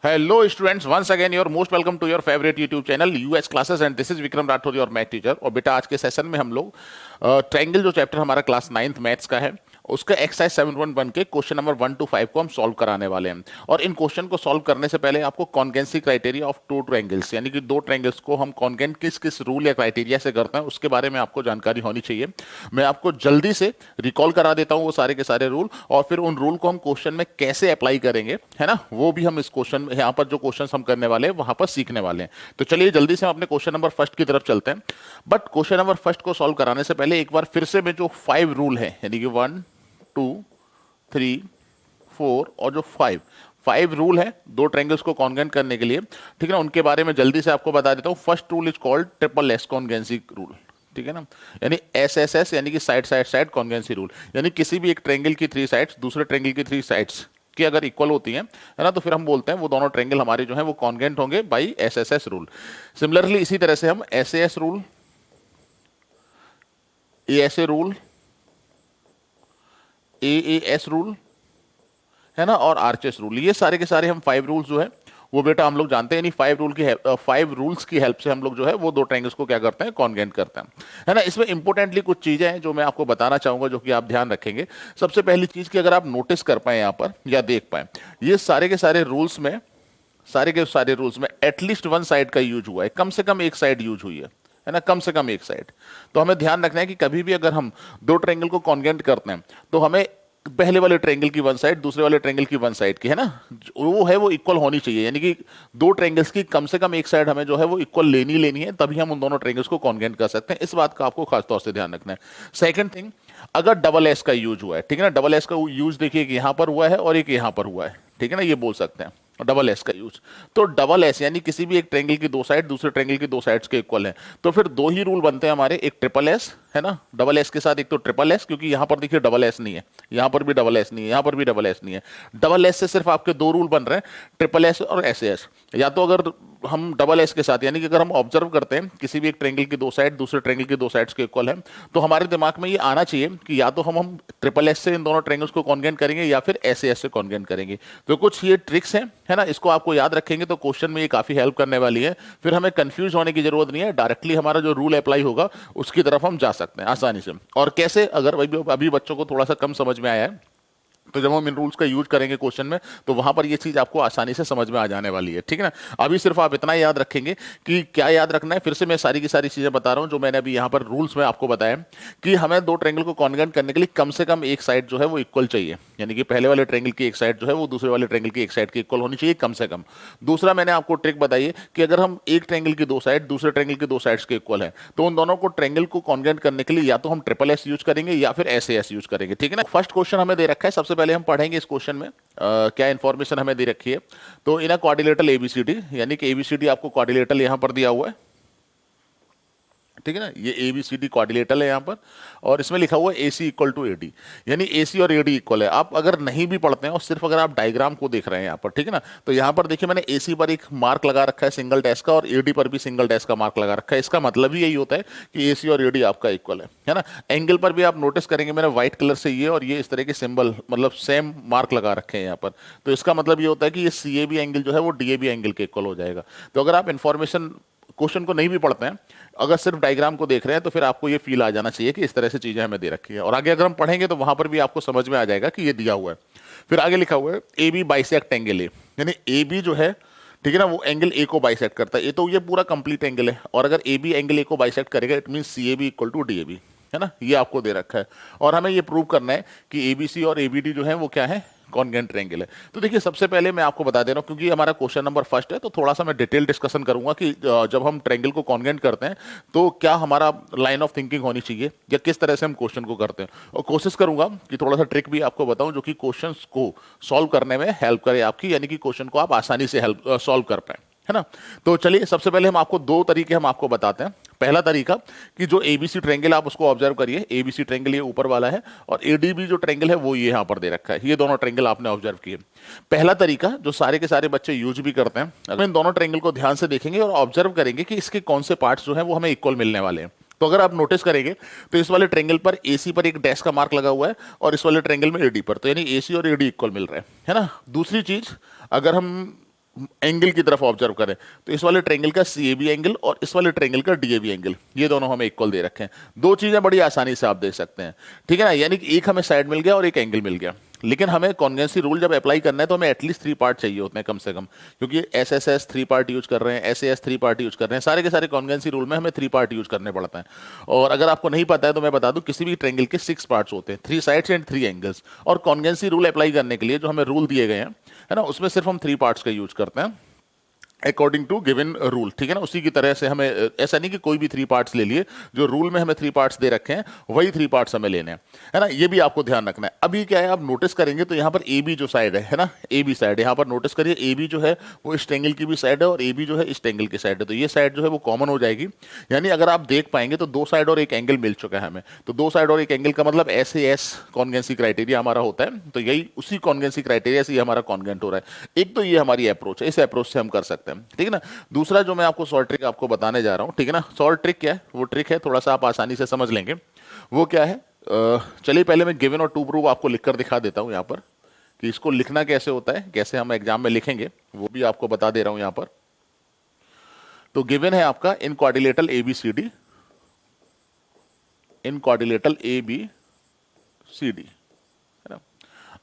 Hello students, once again you're most welcome to your favorite YouTube channel US classes and this is Vikram Rathore your math teacher. और बेटा आज के session में हम लोग ट्रायंगल जो चैप्टर हमारा क्लास 9th मैथ्स का है उसका एक्सरसाइज 7.1 के क्वेश्चन नंबर 1 to 5 को हम सॉल्व कराने वाले हैं। और इन क्वेश्चन को सॉल्व करने से पहले आपको कॉन्गेंसी क्राइटेरिया ऑफ टू ट्रायंगल्स यानी कि दो ट्रायंगल्स को हम कॉन्गेंट किस किस रूल या क्राइटेरिया से करते हैं उसके बारे में आपको जानकारी होनी चाहिए। मैं आपको जल्दी से रिकॉल करा देता हूं वो सारे के सारे रूल और फिर उन रूल को हम क्वेश्चन में कैसे अप्लाई करेंगे, है ना, वो भी हम इस क्वेश्चन यहाँ पर जो क्वेश्चन हम करने वाले हैं वहां पर सीखने वाले हैं। तो चलिए जल्दी से हम अपने क्वेश्चन नंबर फर्स्ट की तरफ चलते हैं। बट क्वेश्चन नंबर फर्स्ट को सॉल्व कराने से पहले एक बार फिर से मैं जो 5 रूल है यानी कि 1 2 3 4 और जो 5 रूल है दो ट्रायंगल्स को कॉन्गेंट करने के लिए, ठीक है ना, उनके बारे में जल्दी से आपको बता देता हूं। First rule is called triple S congruency rule, ठीक है ना, यानी एस यानी कि side side side congruency rule, यानी किसी भी एक ट्रायंगल की 3 साइड्स दूसरे ट्रायंगल की 3 साइड्स की अगर इक्वल होती हैं, है ना, तो फिर हम बोलते हैं वो दोनों ट्रायंगल हमारे जो हैं वो कॉन्गेंट होंगे बाई एस रूल। सिमिलरली इसी तरह से हम S rule, a rule, S rule, है ना, और आरचेस रूल, ये सारे के सारे हम 5 रूल्स जो है वो बेटा हम लोग जानते हैं। यानी 5 रूल्स की हेल्प से हम लोग जो है वो दो ट्रायंगल्स को क्या करते हैं, कॉन्गेंट करते हैं, है ना। इसमें इंपॉर्टेंटली कुछ चीजें हैं जो मैं आपको बताना चाहूंगा जो कि आप ध्यान रखेंगे। सबसे पहली चीज की अगर आप नोटिस कर पाए यहाँ पर या देख पाए, ये सारे के सारे रूल्स में एटलीस्ट वन साइड का यूज हुआ है, कम से कम एक साइड यूज हुई है ना, कम से कम एक साइड। तो हमें ध्यान रखना है कि कभी भी अगर हम दो ट्रायंगल को कॉन्गेंट करते हैं तो हमें पहले वाले ट्रायंगल की वन साइड दूसरे वाले ट्रायंगल की वन साइड की, है ना, वो है वो इक्वल होनी चाहिए। यानी कि दो ट्रायंगल्स की कम से कम एक साइड हमें जो है वो इक्वल लेनी है, तभी हम उन दोनों ट्रायंगल्स को कॉन्गेंट कर सकते हैं। इस बात का आपको खास तौर से ध्यान रखना है। सेकंड थिंग, अगर डबल एस का यूज हुआ है, ठीक है ना, डबल एस का यूज देखिए कि यहां पर हुआ है और एक यहां पर हुआ है, ठीक है ना, ये बोल सकते हैं डबल एस का यूज। तो डबल एस यानी किसी भी एक ट्रायंगल की दो साइड दूसरे ट्रायंगल की दो साइड्स के इक्वल है, तो फिर दो ही रूल बनते हैं हमारे, एक ट्रिपल एस, है ना, डबल एस के साथ एक तो ट्रिपल एस, क्योंकि यहां पर देखिए डबल एस नहीं है, यहां पर भी डबल एस नहीं है, यहां पर भी डबल एस नहीं है। डबल एस से सिर्फ आपके दो रूल बन रहे हैं, ट्रिपल एस और एस एस। या तो अगर हम डबल एस के साथ यानी कि अगर हम ऑब्जर्व करते हैं किसी भी एक ट्रायंगल की दो साइड दूसरे ट्रायंगल की दो साइड्स के इक्वल है, तो हमारे दिमाग में ये आना चाहिए कि या तो हम ट्रिपल एस से इन दोनों ट्रायंगल्स को कॉन्गेंट करेंगे या फिर एस से कॉन्गेंट करेंगे। तो कुछ ये ट्रिक्स हैं, है ना, इसको आपको याद रखेंगे तो क्वेश्चन में ये काफी हेल्प करने वाली है। फिर हमें कंफ्यूज होने की जरूरत नहीं है, डायरेक्टली हमारा जो रूल अप्लाई होगा उसकी तरफ हम जा सकते हैं आसानी से। और कैसे, अगर अभी बच्चों को थोड़ा सा कम समझ में आया है तो जब हम इन रूल्स का यूज करेंगे क्वेश्चन में तो वहां पर ये चीज आपको आसानी से समझ में आ जाने वाली है, ठीक है ना। अभी सिर्फ आप इतना याद रखेंगे कि क्या याद रखना है, फिर से मैं सारी की सारी चीजें बता रहा हूं जो मैंने अभी यहां पर रूल्स में आपको बताया कि हमें दो ट्रायंगल को कॉन्गेंट करने के लिए कम से कम एक साइड जो है वो इक्वल चाहिए, यानी कि पहले वाले ट्रायंगल की एक साइड जो है वो दूसरे वाले ट्रायंगल की एक साइड की इक्वल होनी चाहिए कम से कम। दूसरा मैंने आपको ट्रिक बताई है कि अगर हम एक ट्रायंगल की दो साइड दूसरे ट्रायंगल की दो साइड्स के इक्वल है तो उन दोनों को ट्रायंगल को कॉन्गेंट करने के लिए या तो हम ट्रिपल एस यूज करेंगे या फिर एस यूज करेंगे, ठीक है ना। फर्स्ट क्वेश्चन हमें दे रखा है, सबसे पहले हम पढ़ेंगे इस क्वेश्चन में क्या इंफॉर्मेशन हमें दे रखी है। तो इन क्वाड्रिलेटरल एबीसीडी, यानी कि एबीसीडी आपको क्वाड्रिलेटरल यहां पर दिया हुआ है, ठीक है ना, ये एबीसीडी क्वाड्रिलेटरल है यहाँ पर और इसमें लिखा हुआ है एसी इक्वल टू एडी, यानी एसी और एडी इक्वल है। आप अगर नहीं भी पढ़ते हैं और सिर्फ अगर आप डायग्राम को देख रहे हैं यहाँ पर, ठीक है ना, तो यहाँ पर देखिए मैंने एसी पर एक मार्क लगा रखा है सिंगल डैश का और एडी पर भी सिंगल डैश का मार्क लगा रखा है। इसका मतलब ही यही होता है कि एसी और एडी आपका इक्वल है ना। एंगल पर भी आप नोटिस करेंगे मैंने व्हाइट कलर से ये और ये इस तरह के सिंबल मतलब सेम मार्क लगा रखे हैं यहाँ पर, तो इसका मतलब ये होता है कि ये सीएबी एंगल जो है वो डीएबी एंगल के इक्वल हो जाएगा। तो अगर आप इन्फॉर्मेशन क्वेश्चन को नहीं भी पढ़ते हैं, अगर सिर्फ डायग्राम को देख रहे हैं तो फिर आपको ये फील आ जाना चाहिए कि इस तरह से चीजें हमें दे रखी है। और आगे अगर हम पढ़ेंगे तो वहां पर भी आपको समझ में आ जाएगा कि ये दिया हुआ है। फिर आगे लिखा हुआ है A B bisect angle A, यानी ए बी जो है, ठीक है ना, वो एंगल ए को बाइसेक्ट करता है। ये तो ये पूरा कंप्लीट एंगल है और अगर ए बी एंगल ए को बाइसेक्ट करेगा it mean C A B equal to D A B, है ना, ये आपको दे रखा है। और हमें ये प्रूव करना है कि एबीसी और एबीडी जो है वो क्या है, कॉन्गेंट ट्रायंगल है। तो देखिए सबसे पहले मैं आपको बता दे रहा हूं क्योंकि हमारा क्वेश्चन नंबर फर्स्ट है तो थोड़ा सा मैं डिटेल डिस्कशन करूंगा कि जब हम ट्रायंगल को कॉन्गेंट करते हैं तो क्या हमारा लाइन ऑफ थिंकिंग होनी चाहिए या किस तरह से हम क्वेश्चन को करते हैं। और कोशिश करूंगा कि थोड़ा सा ट्रिक भी आपको बताऊं जो कि क्वेश्चन को सॉल्व करने में हेल्प करे आपकी, यानी कि क्वेश्चन को आप आसानी से हेल्प सॉल्व कर पाए, है ना। तो चलिए सबसे पहले हम आपको दो तरीके हम आपको बताते हैं। पहला तरीका कि जो एबीसी ट्रायंगल आप उसको ऑब्जर्व करिए, एबीसी ट्रायंगल ये ऊपर वाला है और एडीबी जो ट्रायंगल है वो ये यहां पर दे रखा है, ये दोनों ट्रायंगल आपने ऑब्जर्व किए। पहला तरीका जो सारे के सारे बच्चे यूज भी करते हैं, अगर इन दोनों ट्रायंगल को ध्यान से देखेंगे और ऑब्जर्व करेंगे कि इसके कौन से पार्ट्स जो है वो हमें इक्वल मिलने वाले हैं। तो अगर आप नोटिस करेंगे तो इस वाले ट्रायंगल पर एसी पर एक डैश का मार्क लगा हुआ है और इस वाले ट्रायंगल में एडी पर, तो यानी एसी और एडी इक्वल मिल रहे हैं, है ना। दूसरी चीज, अगर हम एंगल की तरफ ऑब्जर्व करें तो इस वाले ट्रायंगल का सीएबी एंगल और इस वाले ट्रायंगल का डीएबी एंगल, ये दोनों हमें इक्वल दे रखे हैं। दो चीजें बड़ी आसानी से आप देख सकते हैं, ठीक है ना, यानी कि एक हमें साइड मिल गया और एक एंगल मिल गया। लेकिन हमें कॉन्वेंसी रूल जब अप्लाई करना है तो हमें एटलीस्ट 3 पार्ट चाहिए होते हैं कम से कम, क्योंकि S S S 3 part use कर रहे हैं, S A S 3 part use कर रहे हैं, सारे के सारे कॉन्वेंसी रूल में हमें 3 पार्ट यूज करने पड़ते हैं। और अगर आपको नहीं पता है तो मैं बता दूं, किसी भी ट्रायंगल के 6 पार्ट्स होते हैं, 3 साइड्स एंड 3 एंगल्स। और कॉन्वेंसी रूल अप्लाई करने के लिए जो हमें रूल दिए गए हैं, है ना, उसमें सिर्फ हम 3 पार्ट्स का यूज करते हैं अकॉर्डिंग टू गिवन रूल, ठीक है ना। उसी की तरह से हमें ऐसा नहीं कि कोई भी 3 पार्ट्स ले लिए, जो रूल में हमें 3 पार्ट्स दे रखे हैं वही 3 पार्ट्स हमें लेने हैं, है ना, ये भी आपको ध्यान रखना है। अभी क्या है, आप नोटिस करेंगे तो यहाँ पर ए बी जो साइड है ना, ए बी साइड यहाँ पर नोटिस करिए, ए बी जो है वो इस ट्रायंगल की भी साइड है और ए बी जो है इस ट्रायंगल की साइड है, तो ये साइड जो है वो कॉमन हो जाएगी। यानी अगर आप देख पाएंगे तो 2 साइड और एक एंगल मिल चुका है हमें, तो 2 साइड और एक एंगल का मतलब ऐसे एस कॉन्वेंसी क्राइटेरिया हमारा होता है, तो यही उसी कॉन्वेंसी क्राइटेरिया से ये हमारा कॉन्वेंट हो रहा है। एक तो ये हमारी अप्रोच है, इस अप्रोच से हम कर सकते हैं, ठीक है ना। दूसरा जो मैं आपको शॉर्ट ट्रिक आपको बताने जा रहा हूं, ठीक है ना, शॉर्ट ट्रिक क्या है, वो ट्रिक है थोड़ा सा आप आसानी से समझ लेंगे। वो क्या है, चलिए पहले मैं गिवन और टू प्रूव आपको लिखकर दिखा देता हूं यहां पर, कि इसको लिखना कैसे होता है, कैसे हम एग्जाम में लिखेंगे, वो भी आपको बता दे रहा हूं यहां पर। तो गिवन है आपका in quadrilateral A B C D, in quadrilateral A B C D, है ना,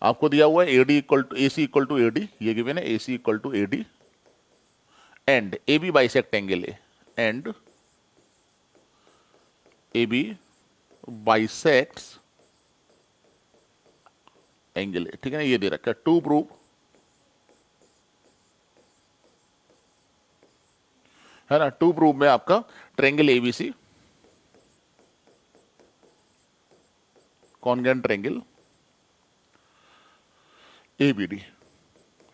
आपको दिया हुआ है AD equal to A C equal to A D, ये गिवन है A C equal to A D and AB bisect angle A and AB bisects angle A, ठीक है ना, ये दे रखा है। टू प्रूव, है ना, टू प्रूव में आपका triangle ABC congruent triangle ABD,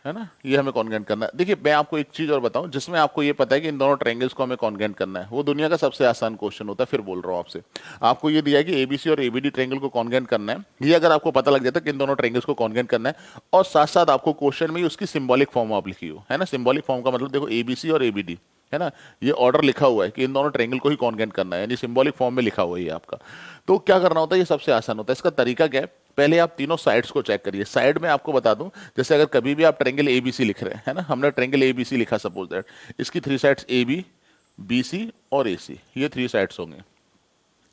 है ना, ये हमें कॉन्ग्रुएंट करना है। देखिए मैं आपको एक चीज और बताऊं, जिसमें आपको ये पता है कि इन दोनों ट्रायंगल्स को हमें कॉन्ग्रुएंट करना है, वो दुनिया का सबसे आसान क्वेश्चन होता है। फिर बोल रहा हूं आपसे, आपको ये दिया है कि एबीसी और एबीडी ट्रायंगल को कॉन्ग्रुएंट करना है, ये अगर आपको पता लग जाता है कि इन दोनों ट्रायंगल्स को कॉन्ग्रुएंट करना है, और साथ साथ आपको क्वेश्चन में ही उसकी सिंबॉलिक फॉर्म आप लिखी हो, है ना, सिंबॉलिक फॉर्म का मतलब देखो एबीसी और एबीडी, है ना, ये ऑर्डर लिखा हुआ है कि इन दोनों ट्रायंगल को ही कॉन्ग्रुएंट करना है, यानी सिंबॉलिक फॉर्म में लिखा हुआ है ये आपका। तो क्या करना होता है, ये सबसे आसान होता है। इसका तरीका क्या है, पहले आप तीनों साइड्स को चेक करिए। साइड में आपको बता दूं, जैसे अगर कभी भी आप ट्रायंगल एबीसी लिख रहे हैं, है ना, हमने ट्रायंगल एबीसी लिखा सपोज दैट, इसकी 3 sides A B, B C और ए सी, ये 3 साइड्स होंगे।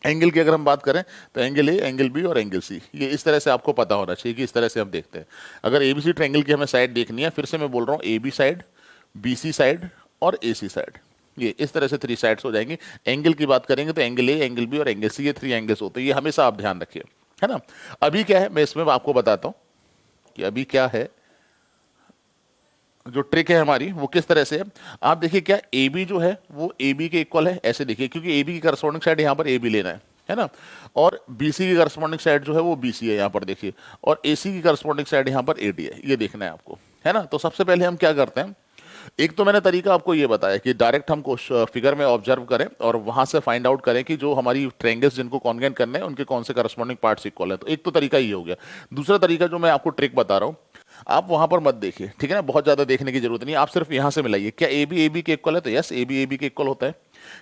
एंगल की अगर हम बात करें तो एंगल ए, एंगल बी और एंगल सी, ये इस तरह से आपको पता होना चाहिए कि इस तरह से हम देखते हैं। अगर एबीसी ट्रायंगल की हमें साइड देखनी है, फिर से मैं बोल रहा हूँ, A B side, B C side और ए सी साइड, ये इस तरह से 3 साइड्स हो जाएंगी। एंगल की बात करेंगे तो एंगल ए, एंगल बी और एंगल सी, ये 3 एंगल्स होते हैं, ये हमेशा आप ध्यान रखिए, है ना। अभी क्या है, मैं इसमें आपको बताता हूं कि अभी क्या है, जो ट्रिक है हमारी वो किस तरह से है। आप देखिए, क्या ए बी जो है वो ए बी के इक्वल है, ऐसे देखिए, क्योंकि ए बी की करस्पॉन्डिंग साइड यहां पर ए बी लेना है ना, और बी सी की करस्पॉन्डिंग साइड जो है वो बी सी है यहां पर देखिए, और ए सी की करस्पॉन्डिंग साइड यहां पर ए डी है, ये देखना है आपको, है ना। तो सबसे पहले हम क्या करते हैं, एक तो मैंने तरीका आपको ये बताया कि डायरेक्ट हम फिगर में ऑब्जर्व करें और वहां से फाइंड आउट करें कि जो हमारी ट्रायंगल्स जिनको कॉन्ग्रुएंट करने हैं उनके कौन से करस्पॉन्डिंग पार्ट्स इक्वल है। तो एक तो तरीका ये हो गया। दूसरा तरीका जो मैं आपको ट्रिक बता रहा हूं, आप वहां पर मत देखिए, ठीक है ना, बहुत ज्यादा देखने की जरूरत नहीं, आप सिर्फ यहां से मिलाइए। क्या ए बी के इक्वल है, तो यस ए बी के इक्वल होता है।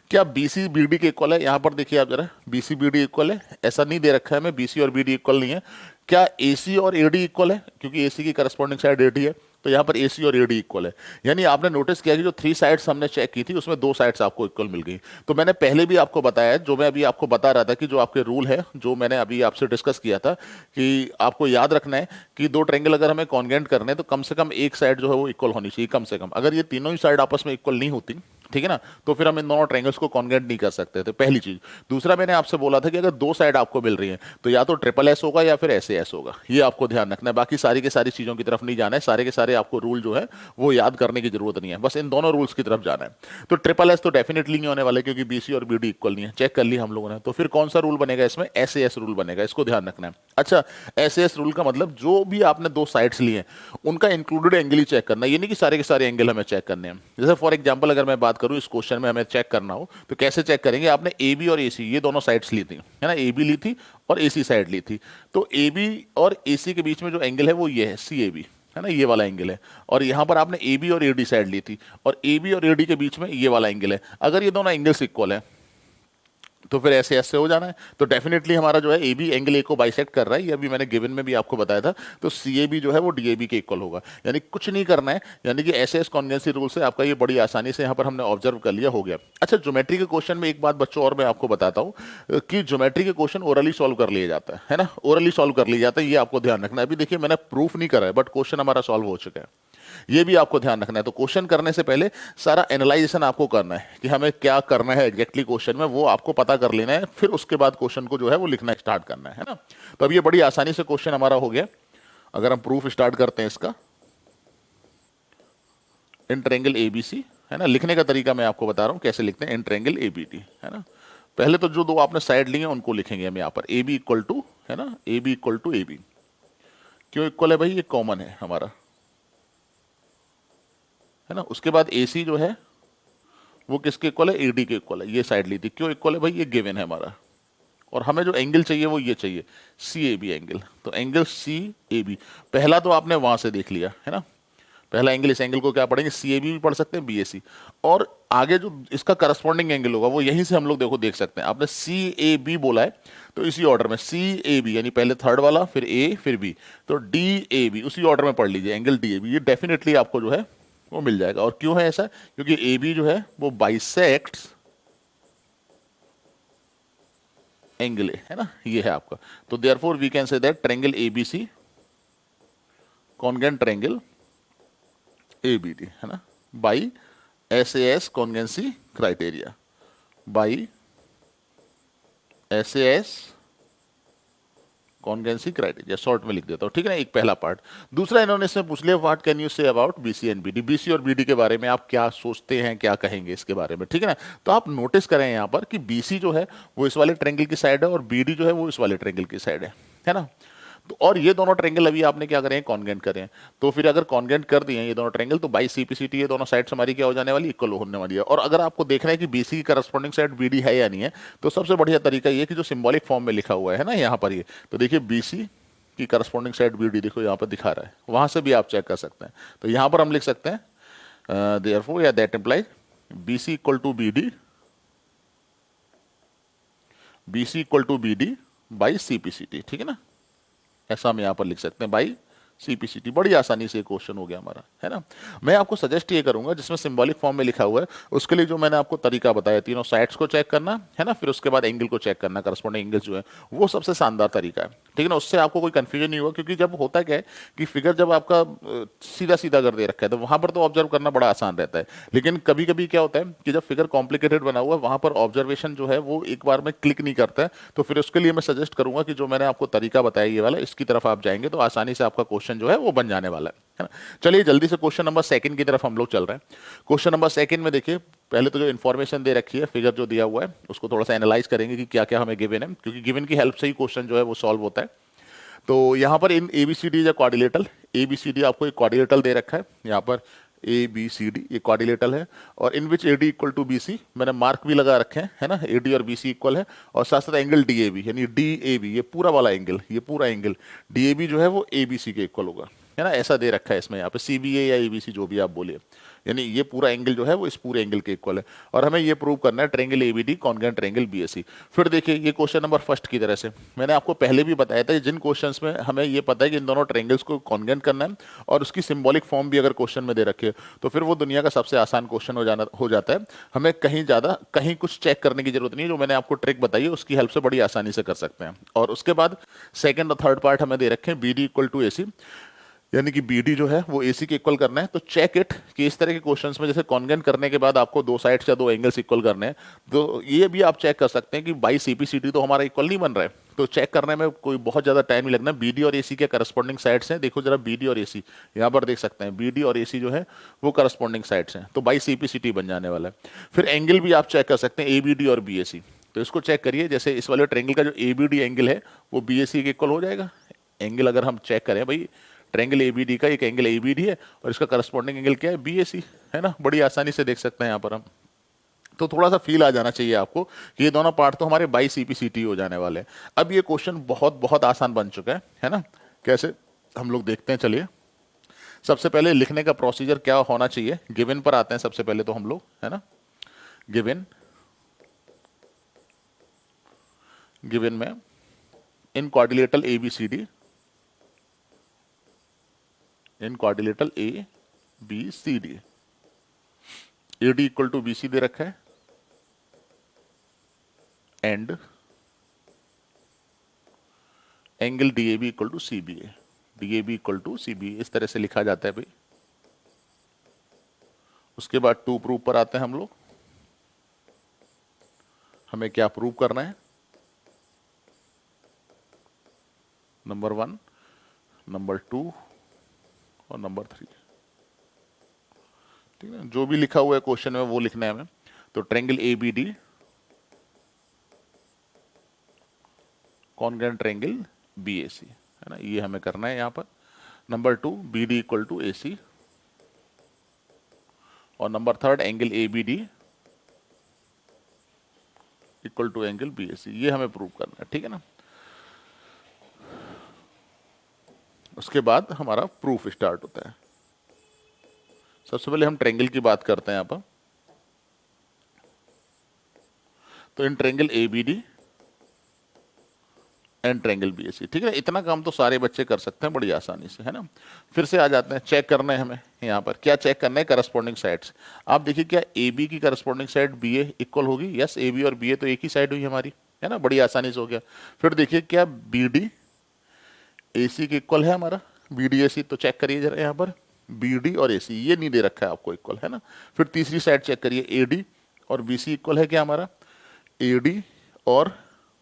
क्या बी सी बी डी के इक्वल है, यहां पर देखिए आप जरा, B C B D equal है, ऐसा नहीं दे रखा है हमें बी सी और बी डी इक्वल नहीं है। क्या ए सी और ए डी इक्वल है, क्योंकि ए सी की करस्पॉन्डिंग साइड ए डी है, तो यहाँ पर ए सी और ए डी इक्वल है। यानी आपने नोटिस किया कि जो 3 साइड्स हमने चेक की थी उसमें 2 साइड्स आपको इक्वल मिल गई। तो मैंने पहले भी आपको बताया, जो मैं अभी आपको बता रहा था कि जो आपके रूल है, जो मैंने अभी आपसे डिस्कस किया था, कि आपको याद रखना है कि 2 ट्रायंगल अगर हमें कॉन्ग्रुएंट करने हैं तो कम से कम एक साइड जो है वो इक्वल होनी चाहिए, कम से कम। अगर ये तीनों ही साइड आपस में इक्वल नहीं होती, ठीक है ना, तो फिर हम इन दोनों ट्रायंगल्स को कॉन्ग्रुएंट नहीं कर सकते थे, पहली चीज। दूसरा, मैंने आपसे बोला था कि अगर 2 साइड आपको मिल रही हैं तो या तो ट्रिपल एस होगा या फिर ऐसे एस होगा, ये आपको ध्यान रखना है। बाकी सारी के सारी चीजों की तरफ नहीं जाना है, सारे के सारे आपको रूल जो है वो याद करने की जरूरत नहीं है, बस इन दोनों रूल्स की तरफ जाना है। तो ट्रिपल एस तो डेफिनेटली नहीं होने वाले, क्योंकि बीसी और बीडी इक्वल नहीं है, चेक कर लिया हम लोगों ने। तो फिर कौन सा रूल बनेगा इसमें, एस एस रूल बनेगा, इसको ध्यान रखना है। अच्छा, एस एस रूल का मतलब जो भी आपने 2 साइड्स लिए उनका इंक्लूडेड एंगल ही चेक करना है, ये नहीं कि सारे के सारे एंगल हमें चेक करने हैं। जैसे फॉर एग्जांपल अगर मैं बात करूं, इस क्वेश्चन में हमें चेक करना हो तो कैसे चेक करेंगे, आपने ए बी और ए सी ये दोनों साइड्स ली थी, है ना, ए बी ली थी और ए सी साइड ली थी। तो ए बी और ए सी के बीच में जो एंगल है वो ये है, सी ए बी, है ना, ये वाला एंगल है। और यहां पर आपने ए बी और ए डी साइड ली थी, और ए बी और ए डी के बीच में ये वाला एंगल है। अगर ये दोनों एंगल्स इक्वल है तो फिर ऐसे ऐसे हो जाना है। तो डेफिनेटली हमारा जो है ए बी एंगल ए को बाइसेक्ट कर रहा है, ये अभी मैंने गिवन में भी आपको बताया था। तो सी ए बी जो है वो डी ए बी के इक्वल होगा, यानी कुछ नहीं करना है, यानी कि ऐसे एस कॉन्वेंसी रूल से आपका ये बड़ी आसानी से यहाँ पर हमने ऑब्जर्व कर लिया, हो गया। अच्छा, ज्योमेट्री के क्वेश्चन में एक बात बच्चों और मैं आपको बताता हूँ कि ज्योमेट्री के क्वेश्चन ओरली सॉल्व कर लिया जाता है ना, ओरली सॉल्व कर लिया जाता है, ये आपको ध्यान रखना है। अभी देखिए मैंने प्रूफ नहीं करा है बट क्वेश्चन हमारा सॉल्व हो चुका है, ये भी आपको ध्यान रखना है। तो क्वेश्चन करने से पहले सारा एनालाइजेशन आपको करना है कि हमें क्या करना है एग्जैक्टली क्वेश्चन में, वो आपको पता कर लेना है, फिर उसके बाद क्वेश्चन को जो है वो लिखना स्टार्ट करना है ना। तो अब ये बड़ी आसानी से क्वेश्चन हमारा हो गया। अगर हम प्रूफ स्टार्ट करते हैं इसका, इन ट्रायंगल एबीसी, है ना, लिखने का तरीका मैं आपको बता रहा हूं कैसे लिखते हैं, इन ट्रायंगल एबीडी, है ना। पहले तो जो दो आपने साइड लिए उनको लिखेंगे हम यहाँ पर, ए बी इक्वल टू, है ना, A B equal to A B. क्यों इक्वल है भाई, ये कॉमन है हमारा, है ना। उसके बाद ए सी जो है वो किसके इक्वल है, ए डी के इक्वल है, ये साइड ली थी। क्यों इक्वल है भाई, ये गिवन है हमारा, और हमें जो एंगल चाहिए वो ये चाहिए, सी ए बी एंगल। तो एंगल सी ए बी पहला तो आपने वहां से देख लिया, है ना। पहला एंगल, इस एंगल को क्या पढ़ेंगे, सी ए बी भी पढ़ सकते हैं, बी ए सी। और आगे जो इसका करस्पॉन्डिंग एंगल होगा वो यहीं से हम लोग देखो देख सकते हैं। आपने सी ए बी बोला है तो इसी ऑर्डर में सी ए बी, यानी पहले थर्ड वाला फिर ए फिर बी, तो डी ए बी उसी ऑर्डर में पढ़ लीजिए, एंगल डी ए बी, ये डेफिनेटली आपको जो है वो मिल जाएगा। और क्यों है ऐसा, क्योंकि ए बी जो है वो बाइसेक्ट्स एंगल ए, है ना, ये है आपका। तो therefore we can say that triangle ABC congruent triangle ABD, है ना, by SAS congruency criteria, by SAS congruency criteria, short में लिख देता हूं, ठीक है ना, एक पहला पार्ट। दूसरा इन्होंने इसमें पूछ लिया, what can you say about BC and BD, BC और बीडी के बारे में आप क्या सोचते हैं, क्या कहेंगे इसके बारे में, ठीक है ना। तो आप नोटिस करें यहाँ पर कि बीसी जो है वो इस वाले ट्रायंगल की साइड है और बीडी जो है वो इस वाले ट्रायंगल की साइड है ना। तो और ये दोनों ट्रायंगल अभी आपने क्या करें, कॉन्गेंट करें। तो फिर अगर कॉन्गेंट कर दिए ये दोनों ट्रायंगल, तो बाई सीपीसीटी ये दोनों साइड्स हमारी क्या हो जाने वाली, इक्वल होने वाली है। और अगर आपको देखना है कि बीसी की करस्पॉन्डिंग साइड बीडी है या नहीं है, तो सबसे बढ़िया तरीका ये कि जो सिंबॉलिक फॉर्म में लिखा हुआ है ना यहाँ पर, ये तो देखिए बीसी की करस्पॉन्डिंग साइड बीडी देखो यहाँ पर दिखा रहा है, वहां से भी आप चेक कर सकते हैं। तो यहाँ पर हम लिख सकते हैं देयरफॉर या that imply BC equal to BD, BC equal to BD by CPCT, ठीक है ना, ऐसा हम यहां पर लिख सकते हैं बाई सीपीसीटी। बड़ी आसानी से क्वेश्चन हो गया हमारा, है ना। मैं आपको सजेस्ट ये करूंगा जिसमें सिंबॉलिक फॉर्म में लिखा हुआ है उसके लिए जो मैंने आपको तरीका बताया, तीनों साइड्स को चेक करना, है ना, फिर उसके बाद एंगल को चेक करना, करस्पॉन्डिंग एंगल जो है वो सबसे शानदार तरीका है, ठीक है ना। उससे आपको कोई कंफ्यूजन नहीं होगा, क्योंकि जब होता क्या है कि फिगर जब आपका सीधा सीधा कर दे रखा है तो वहां पर तो ऑब्जर्व करना बड़ा आसान रहता है, लेकिन कभी कभी क्या होता है कि जब फिगर कॉम्प्लिकेटेड बना हुआ है वहां पर ऑब्जर्वेशन जो है वो एक बार में क्लिक नहीं करता है। तो फिर उसके लिए मैं सजेस्ट करूंगा कि जो मैंने आपको तरीका बताया ये वाला, इसकी तरफ आप जाएंगे तो आसानी से आपका क्वेश्चन जो है वो बन जाने वाला है ना। चलिए जल्दी से क्वेश्चन नंबर सेकंड की तरफ हम लोग चल रहे हैं। क्वेश्चन नंबर सेकंड में देखिए, पहले तो जो इन्फॉर्मेशन दे रखी है, फिगर जो दिया हुआ है उसको थोड़ा सा एनालाइज करेंगे कि क्या क्या हमें गिवन है, क्योंकि गिवन की हेल्प से ही क्वेश्चन जो है वो सॉल्व होता है। तो यहाँ पर इन एबीसीडी या क्वाड्रिलेटरल, एबीसीडी आपको एक क्वाड्रिलेटरल दे रखा है यहाँ पर, ए बी सी डी ये क्वाड्रिलेटरल है, और in which A D equal to B C, मैंने मार्क भी लगा रखे हैं, है ना, ए डी और बी सी इक्वल है, और साथ साथ एंगल डी ए बी, यानी डी ए बी ये पूरा वाला एंगल, ये पूरा एंगल डी ए बी जो है वो ए बी सी के इक्वल होगा, है ना, ऐसा दे रखा है इसमें यहाँ पे, सी बी ए या ए बी सी जो भी आप बोलिए, यानी ये पूरा एंगल जो है वो इस पूरे एंगल के इक्वल है। और हमें ये प्रूव करना है triangle ABD congruent triangle BAC. फिर देखिए ये क्वेश्चन नंबर फर्स्ट की तरह से मैंने आपको पहले भी बताया था, जिन क्वेश्चंस में हमें ये पता है कि इन दोनों ट्रायंगल्स को कॉन्ग्रुएंट करना है और उसकी सिंबॉलिक फॉर्म भी अगर क्वेश्चन में दे रखी है तो फिर वो दुनिया का सबसे आसान क्वेश्चन हो जाता है। हमें कहीं कुछ चेक करने की जरूरत नहीं है, जो मैंने आपको ट्रिक बताई है उसकी हेल्प से बड़ी आसानी से कर सकते हैं। और उसके बाद सेकंड और थर्ड पार्ट हमें दे रखे हैं, B D equal to A सी, यानी कि बीडी जो है वो एसी के इक्वल करना है। तो चेक इट कि इस तरह के क्वेश्चंस में जैसे कॉन्ग्रुएंट करने के बाद आपको दो साइड्स या दो एंगल्स इक्वल करने हैं, तो ये भी आप चेक कर सकते हैं कि बाई सीपीसीटी तो हमारा इक्वल नहीं बन रहा है। तो चेक करने में कोई बहुत ज्यादा टाइम नहीं लगना। बीडी और एसी के करस्पॉन्डिंग साइड्स हैं, देखो जरा बीडी और एसी यहाँ पर देख सकते हैं, बीडी और एसी जो है वो करस्पॉन्डिंग साइड्स हैं, तो बाई सीपीसीटी बन जाने वाला है। फिर एंगल भी आप चेक कर सकते हैं, एबीडी और बीएसी। तो इसको चेक करिए, जैसे इस वाले ट्रायंगल का जो एबीडी एंगल है वो बीएसी के इक्वल हो जाएगा। एंगल अगर हम चेक करें भाई, ट्रायंगल एबीडी का एक एंगल एबीडी है और इसका करस्पॉन्डिंग एंगल क्या है, बीएसी, है ना, बड़ी आसानी से देख सकते हैं यहाँ पर हम। तो थोड़ा सा फील आ जाना चाहिए आपको कि ये दोनों पार्ट तो हमारे बाई सीपीसीटी हो जाने वाले हैं। अब ये क्वेश्चन बहुत बहुत आसान बन चुका है ना। कैसे हम लोग देखते हैं, चलिए सबसे पहले लिखने का प्रोसीजर क्या होना चाहिए, गिवन पर आते हैं सबसे पहले तो हम लोग, है ना। गिवन गिवन में in quadrilateral A B C D, in quadrilateral A B C D, A D equal to B C दे रखा है and angle D A B equal to C B A, D A B equal to C B A, इस तरह से लिखा जाता है भाई। उसके बाद टू प्रूव पर आते हैं हम लोग। हमें क्या प्रूव करना है? नंबर 1, नंबर 2 और नंबर 3, ठीक है। जो भी लिखा हुआ है क्वेश्चन में वो लिखना है हमें। तो triangle A B D congruent triangle B A C, है ना, ये हमें करना है यहाँ पर। Number 2 B D equal to A C, और number 3 angle A B D equal to angle B A C, ये हमें प्रूव करना है, ठीक है ना। उसके बाद हमारा प्रूफ स्टार्ट होता है। सबसे पहले हम ट्रायंगल की बात करते हैं यहाँ पर। तो in triangle A B D and triangle B A C, ठीक है। इतना काम तो सारे बच्चे कर सकते हैं बड़ी आसानी से, है ना। फिर से आ जाते हैं, चेक करना है हमें यहाँ पर। क्या चेक करना है? Corresponding sides. आप देखिए, क्या ए बी की करस्पॉन्डिंग साइड बी ए इक्वल होगी? यस, ए बी और बी ए तो एक ही साइड हुई हमारी, है ना, बड़ी आसानी से हो गया। फिर देखिए, क्या बी डी ए सी के इक्वल है हमारा? बी डी ए सी, तो चेक करिए जरा यहाँ पर, बी डी और ए सी ये नहीं दे रखा है आपको इक्वल, है ना। फिर तीसरी साइड चेक करिए, ए डी और बी सी इक्वल है क्या हमारा? ए डी और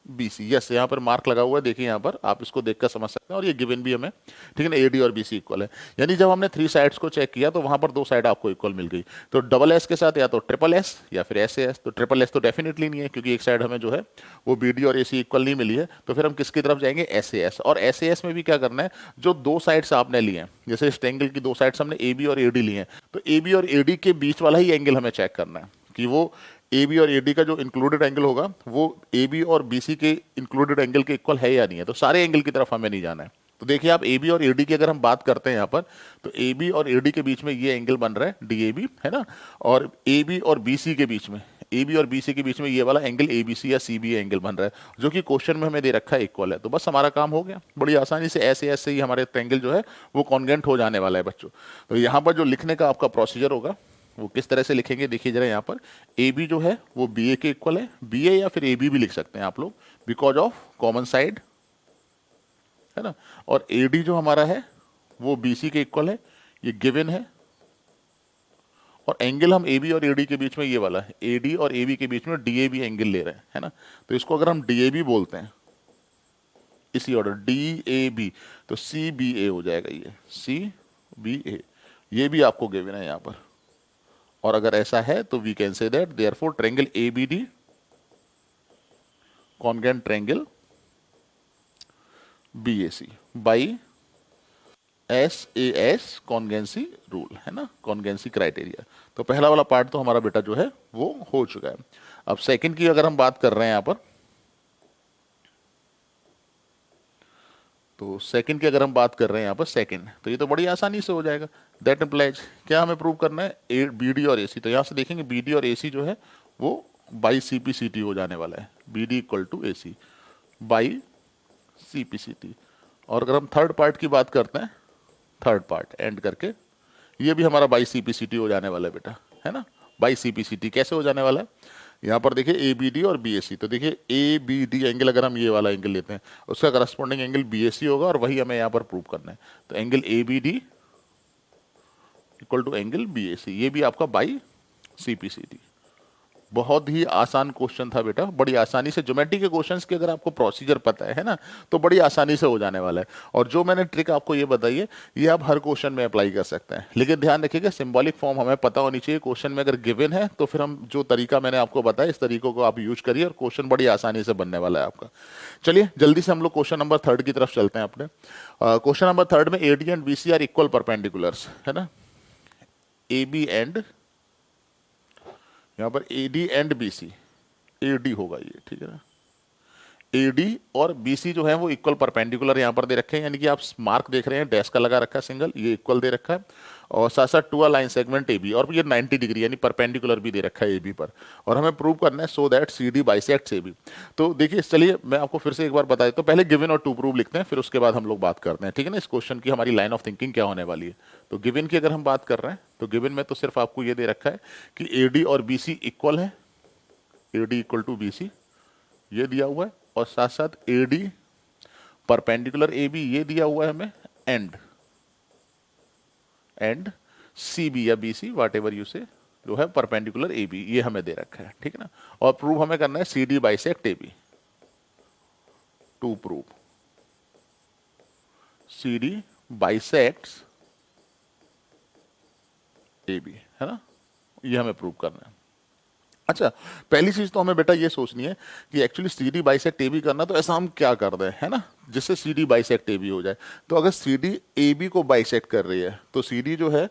बी सी, यस, यहाँ पर मार्क लगा हुआ है, देखिए यहाँ पर, आप इसको देखकर समझ सकते हैं। और ये गिवन भी हमें, ठीक है ना, ए डी और बी सी इक्वल है। यानी जब हमने 3 साइड्स को चेक किया तो वहां पर 2 साइड आपको इक्वल मिल गई। तो डबल एस के साथ या तो ट्रिपल एस या फिर एस ए एस। तो ट्रिपल एस तो डेफिनेटली नहीं है, क्योंकि एक साइड हमें जो है वो बी डी और ए सी इक्वल नहीं मिली है। तो फिर हम किसकी तरफ जाएंगे? S A S. और एस ए एस में भी क्या करना है, जो 2 साइड्स आपने लिए हैं, जैसे इस ट्रायंगल की 2 साइड्स हमने ए बी और ए डी लिए हैं, तो ए बी और ए डी के बीच वाला ही एंगल हमें चेक करना है कि वो ए बी और ए डी का जो इंक्लूडेड एंगल होगा वो ए बी और बी सी के इंक्लूडेड एंगल के इक्वल है या नहीं है। तो सारे एंगल की तरफ हमें नहीं जाना है। तो देखिए, आप ए बी और ए डी की अगर हम बात करते हैं यहाँ पर, तो ए बी और ए डी के बीच में ये एंगल बन रहा है डी ए बी, है ना। और ए बी और बी सी के बीच में, ए बी और बी सी के बीच में ये वाला एंगल ए बी सी या सी बी एंगल बन रहा है, जो कि क्वेश्चन में हमें दे रखा है इक्वल है। तो बस हमारा काम हो गया, बड़ी आसानी से ऐसे ऐसे ही हमारे ट्रायंगल जो है वो कॉन्ग्रुएंट हो जाने वाला है बच्चों। तो यहाँ पर जो लिखने का आपका प्रोसीजर होगा वो किस तरह से लिखेंगे, देखिए जरा यहाँ पर। ए बी जो है वो बी ए के इक्वल है, बी ए या फिर ए बी भी लिख सकते हैं आप लोग, बिकॉज ऑफ कॉमन साइड, है ना। और ए डी जो हमारा है वो बी सी के इक्वल है, ये गिवन है। और एंगल हम ए बी और ए डी के बीच में ये वाला है, ए डी और ए बी के बीच में डी ए बी एंगल ले रहे हैं, है ना। तो इसको अगर हम डी ए बी बोलते हैं इसी ऑर्डर, डी ए बी, तो सी बी ए हो जाएगा, ये सी बी ए, ये भी आपको गिवन है यहाँ पर। और अगर ऐसा है तो we can say that therefore triangle A B D congruent triangle B A C by S A S congruency rule, है ना, कॉन्ग्रुएंसी क्राइटेरिया। तो पहला वाला पार्ट तो हमारा बेटा जो है वो हो चुका है। अब सेकंड की अगर हम बात कर रहे हैं यहाँ पर, तो सेकंड की अगर हम बात कर रहे हैं यहाँ पर सेकंड, तो ये तो बड़ी आसानी से हो जाएगा। दैट इम्प्लाइज, क्या हमें प्रूव करना है? बी डी और ए सी। तो यहाँ से देखेंगे बी डी और ए सी जो है वो by C P C T हो जाने वाला है, B D equal to A C by C P C T. और अगर हम थर्ड पार्ट की बात करते हैं, थर्ड पार्ट एंड करके, ये भी हमारा by C P C T हो जाने वाला है बेटा, है ना। By C P C T कैसे हो जाने वाला है? यहाँ पर देखिए ए बी डी और बी ए सी। तो देखिए ए बी डी एंगल अगर हम ये वाला एंगल लेते हैं, उसका करस्पॉन्डिंग एंगल बी ए सी होगा, और वही हमें यहाँ पर प्रूव करना है। तो angle A B D equal to angle B A C, ये भी आपका by C P C T. बहुत ही आसान क्वेश्चन था बेटा, बड़ी आसानी से ज्योमेट्री के क्वेश्चंस के अगर आपको प्रोसीजर पता है ना, तो बड़ी आसानी से हो जाने वाला है। और जो मैंने ट्रिक आपको ये बताई है, ये आप हर क्वेश्चन में अप्लाई कर सकते हैं। लेकिन ध्यान रखिएगा, सिंबॉलिक फॉर्म हमें पता होनी चाहिए। क्वेश्चन में अगर गिवन है तो फिर हम जो तरीका मैंने आपको बताया, इस तरीकों को आप यूज करिए और क्वेश्चन बड़ी आसानी से बनने वाला है आपका। चलिए जल्दी से हम लोग क्वेश्चन नंबर 3 की तरफ चलते हैं अपने। क्वेश्चन नंबर 3 में A D and B C are equal perpendiculars, है ना। ए बी एंड, यहाँ पर A D and B C, A D होगा ये, ठीक है ना। AD और BC जो है वो इक्वल परपेंडिकुलर यहाँ पर दे रखे हैं, यानी कि आप मार्क देख रहे हैं, डैश का लगा रखा है सिंगल, ये इक्वल दे रखा है, और साथ साथ टू लाइन सेगमेंट AB, और ये 90 डिग्री यानी परपेंडिकुलर भी दे रखा है AB पर, और हमें प्रूव करना है so that CD bisects AB। तो देखिए चलिए मैं आपको फिर से एक बार बता देता हूँ, पहले गिवन और टू प्रूव लिखते हैं, फिर उसके बाद हम लोग बात करते हैं, ठीक है ना, इस क्वेश्चन की हमारी लाइन ऑफ थिंकिंग क्या होने वाली है। तो गिवन की अगर हम बात कर रहे हैं तो गिवन में तो सिर्फ आपको ये दे रखा है कि AD और BC इक्वल है, AD इक्वल टू BC ये दिया हुआ है, और साथ साथ AD परपेंडिकुलर AB ये दिया हुआ है हमें, एंड CB या BC वाट एवर यू से जो है परपेंडिकुलर AB ये हमें दे रखा है, ठीक है ना। और प्रूव हमें करना है CD bisect AB, to prove CD bisects AB, है ना, ये हमें प्रूव करना है। अच्छा, पहली चीज तो हमें बेटा ये सोचनी है कि एक्चुअली CD बाइसेक्ट AB करना, तो ऐसा हम क्या कर दें, है ना, जिससे CD बाइसेक्ट AB हो जाए। तो अगर CD AB को बाइसेक्ट कर रही है तो CD जो है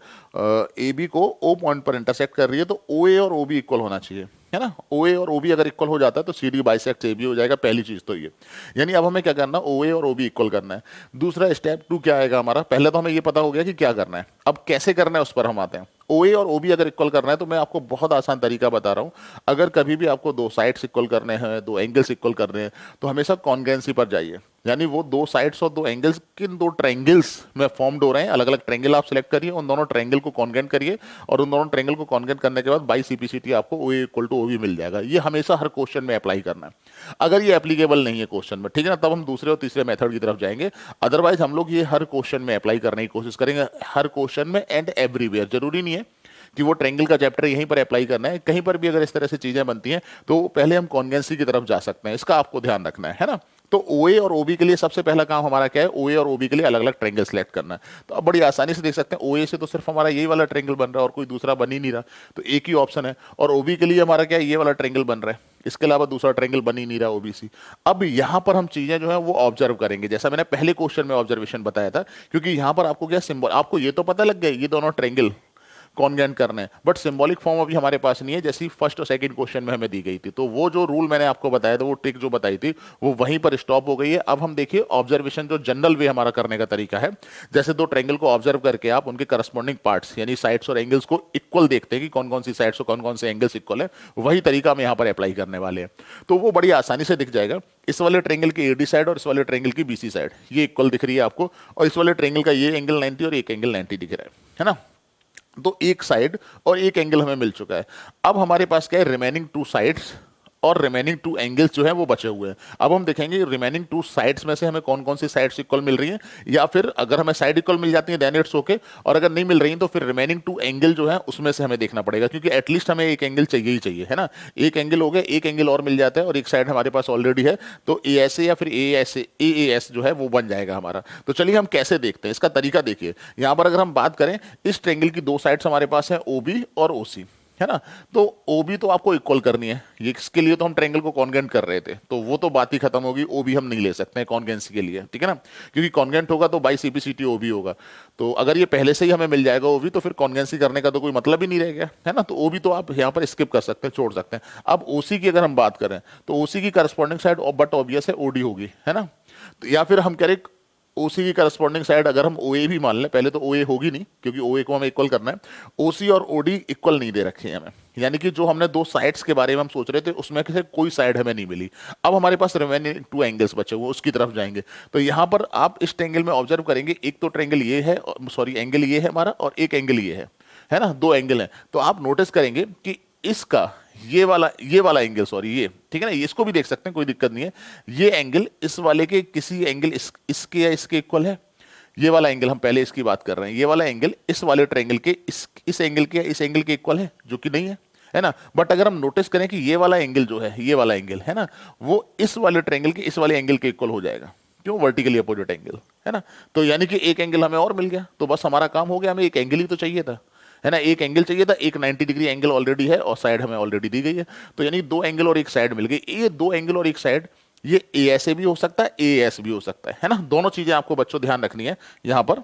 AB को O पॉइंट पर इंटरसेक्ट कर रही है, तो OA और OB इक्वल होना चाहिए, है ना। OA और OB अगर इक्वल हो जाता है तो CD बाइसेक्ट AB हो जाएगा, पहली चीज तो ये। यानी अब हमें क्या करना है, OA और OB इक्वल करना है। दूसरा स्टेप 2 क्या आएगा हमारा, पहले तो हमें ये पता हो गया कि क्या करना है, अब कैसे करना है उस पर हम आते हैं। OA और OB अगर इक्वल करना है तो मैं आपको बहुत आसान तरीका बता रहा हूं, अगर कभी भी आपको दो साइड्स इक्वल करने हैं, दो एंगल्स इक्वल करने हैं, तो हमेशा कॉन्ग्रुएंसी पर जाइए, यानी वो दो साइड्स और दो एंगल्स, किन दो ट्रायंगल्स में फॉर्म्ड हो रहे हैं, अलग अलग ट्रायंगल आप सिलेक्ट करिए, उन दोनों ट्रायंगल को कॉन्ग्रुएंट करिए, और उन दोनों ट्रायंगल को कॉन्ग्रुएंट करने के बाद बाई CPCT आपको OA इक्वल टू OB मिल जाएगा। ये हमेशा हर क्वेश्चन में अप्लाई करना है। अगर ये एप्लीकेबल नहीं है क्वेश्चन में, ठीक है ना, तब हम दूसरे और तीसरे मेथड की तरफ जाएंगे, अदरवाइज हम लोग ये हर क्वेश्चन में अप्लाई करने की कोशिश करेंगे, हर क्वेश्चन में एंड एवरीवेयर। जरूरी नहीं है कि वो ट्रायंगल का चैप्टर यहीं पर अप्लाई करना है, कहीं पर भी अगर इस तरह से चीजें बनती हैं तो पहले हम कॉन्ग्रुएंसी की तरफ जा सकते हैं, इसका आपको ध्यान रखना है ना। तो OA और OB के लिए सबसे पहला काम हमारा क्या है, OA और OB के लिए अलग अलग ट्रायंगल सेलेक्ट करना है। तो अब बड़ी आसानी से देख सकते हैं OA से तो सिर्फ हमारा यही वाला ट्रायंगल बन रहा है और कोई दूसरा बन ही नहीं रहा, तो एक ही ऑप्शन है। और OB के लिए हमारा क्या है, ये वाला ट्रायंगल बन रहा है, इसके अलावा दूसरा ट्रायंगल बन ही नहीं रहा OBC। अब यहां पर हम चीजें जो है वो ऑब्जर्व करेंगे, जैसा मैंने पहले क्वेश्चन में ऑब्जर्वेशन बताया था, क्योंकि यहां पर आपको क्या सिंबल, आपको ये तो पता लग गया ये दोनों ट्रायंगल कॉन्ग्रुएंट करना है, बट सिंबॉलिक फॉर्म अभी हमारे पास नहीं है, जैसी फर्स्ट और सेकंड क्वेश्चन में हमें दी गई थी। तो वो जो रूल मैंने आपको बताया था, वो ट्रिक जो बताई थी, वो वहीं पर स्टॉप हो गई है। अब हम देखिए ऑब्जर्वेशन जो जनरल वे हमारा करने का तरीका है, जैसे दो ट्रायंगल को ऑब्जर्व करके आप उनके करस्पॉन्डिंग पार्ट्स यानी साइड्स और एंगल्स को इक्वल देखते हैं कि कौन कौन सी साइड्स और कौन कौन से एंगल्स इक्वल है, वही तरीका हम यहाँ पर अप्लाई करने वाले हैं। तो वो बड़ी आसानी से दिख जाएगा, इस वाले ट्रायंगल की AD साइड और इस वाले ट्रायंगल की BC साइड ये इक्वल दिख रही है आपको, और इस वाले ट्रायंगल का ये एंगल 90 और एक एंगल 90 दिख रहा है ना। तो एक साइड और एक एंगल हमें मिल चुका है। अब हमारे पास क्या है, रिमेनिंग टू साइड्स और रिमेनिंग टू एंगल्स जो है वो बचे हुए हैं। अब हम देखेंगे रिमेनिंग टू साइड्स में से हमें कौन कौन सी साइड्स इक्वल मिल रही हैं, या फिर अगर हमें साइड इक्वल मिल जाती है देन इट्स ओके, और अगर नहीं मिल रही तो फिर रिमेनिंग टू एंगल जो है उसमें से हमें देखना पड़ेगा, क्योंकि एटलीस्ट हमें एक एंगल चाहिए ही चाहिए, है ना। एक एंगल हो गया, एक एंगल और मिल जाता है और एक साइड हमारे पास ऑलरेडी है, तो ASA या फिर AAS जो है वो बन जाएगा हमारा। तो चलिए हम कैसे देखते हैं, इसका तरीका देखिए। यहां पर अगर हम बात करें, इस ट्रायंगल की दो साइड्स हमारे पास है OB और OC, है ना। तो OB तो आपको इक्वल करनी है, ये इसके लिए तो हम ट्रायंगल को कॉन्ग्रुएंट कर रहे थे, तो वो तो बात ही खत्म होगी, OB हम नहीं ले सकते हैं कॉन्ग्रुएंसी के लिए, ठीक है ना, क्योंकि कॉन्ग्रुएंट होगा तो बाई CPCT OB होगा। तो अगर ये पहले से ही हमें मिल जाएगा OB, तो फिर कॉन्ग्रुएंसी करने का तो कोई मतलब ही नहीं रह गया, है ना। तो OB तो आप यहाँ पर स्किप कर सकते हैं, छोड़ सकते हैं। अब OC की अगर हम बात करें तो OC की करस्पॉन्डिंग साइड बट ऑब्वियस है OD होगी, है ना। तो या फिर हम कह रहे OC की करस्पॉन्डिंग साइड अगर हम OA भी मान लें, पहले तो OA होगी नहीं क्योंकि OA को हमें इक्वल करना है, OC और OD इक्वल नहीं दे रखे हैं हमें, यानी कि जो हमने दो साइड्स के बारे में हम सोच रहे थे उसमें से कोई साइड हमें नहीं मिली। अब हमारे पास रिमेनिंग टू एंगल्स बचे हुए, उसकी तरफ जाएंगे। तो यहाँ पर आप इस ट्रायंगल में ऑब्जर्व करेंगे, एक तो ट्रायंगल ये है, सॉरी एंगल ये है हमारा, और एक एंगल ये है ना, दो एंगल है। तो आप नोटिस करेंगे कि इसका ये वाला एंगल, सॉरी ये, ठीक है ना, इसको भी देख सकते हैं, कोई दिक्कत नहीं है। ये एंगल इस वाले के किसी एंगल इसके या इसके इक्वल है, ये वाला एंगल हम पहले इसकी बात कर रहे हैं, ये वाला एंगल इस वाले ट्रायंगल के इस एंगल के या इस एंगल के इक्वल है, जो कि नहीं है ना। बट अगर हम नोटिस करें कि ये वाला एंगल जो है, ये वाला एंगल है ना, वो इस वाले ट्रायंगल के इस वाले एंगल के इक्वल हो जाएगा, क्यों, वर्टिकली अपोजिट एंगल, है ना। तो यानी कि एक एंगल हमें और मिल गया, तो बस हमारा काम हो गया, हमें एक एंगल ही तो चाहिए था, है ना, एक एंगल चाहिए था, एक 90 डिग्री एंगल ऑलरेडी है और साइड हमें ऑलरेडी दी गई है। तो यानी दो एंगल और एक साइड मिल गई। ये दो एंगल और एक साइड, ये ASA भी हो सकता है, AS भी हो सकता है ना। दोनों चीजें आपको बच्चों ध्यान रखनी है यहां पर।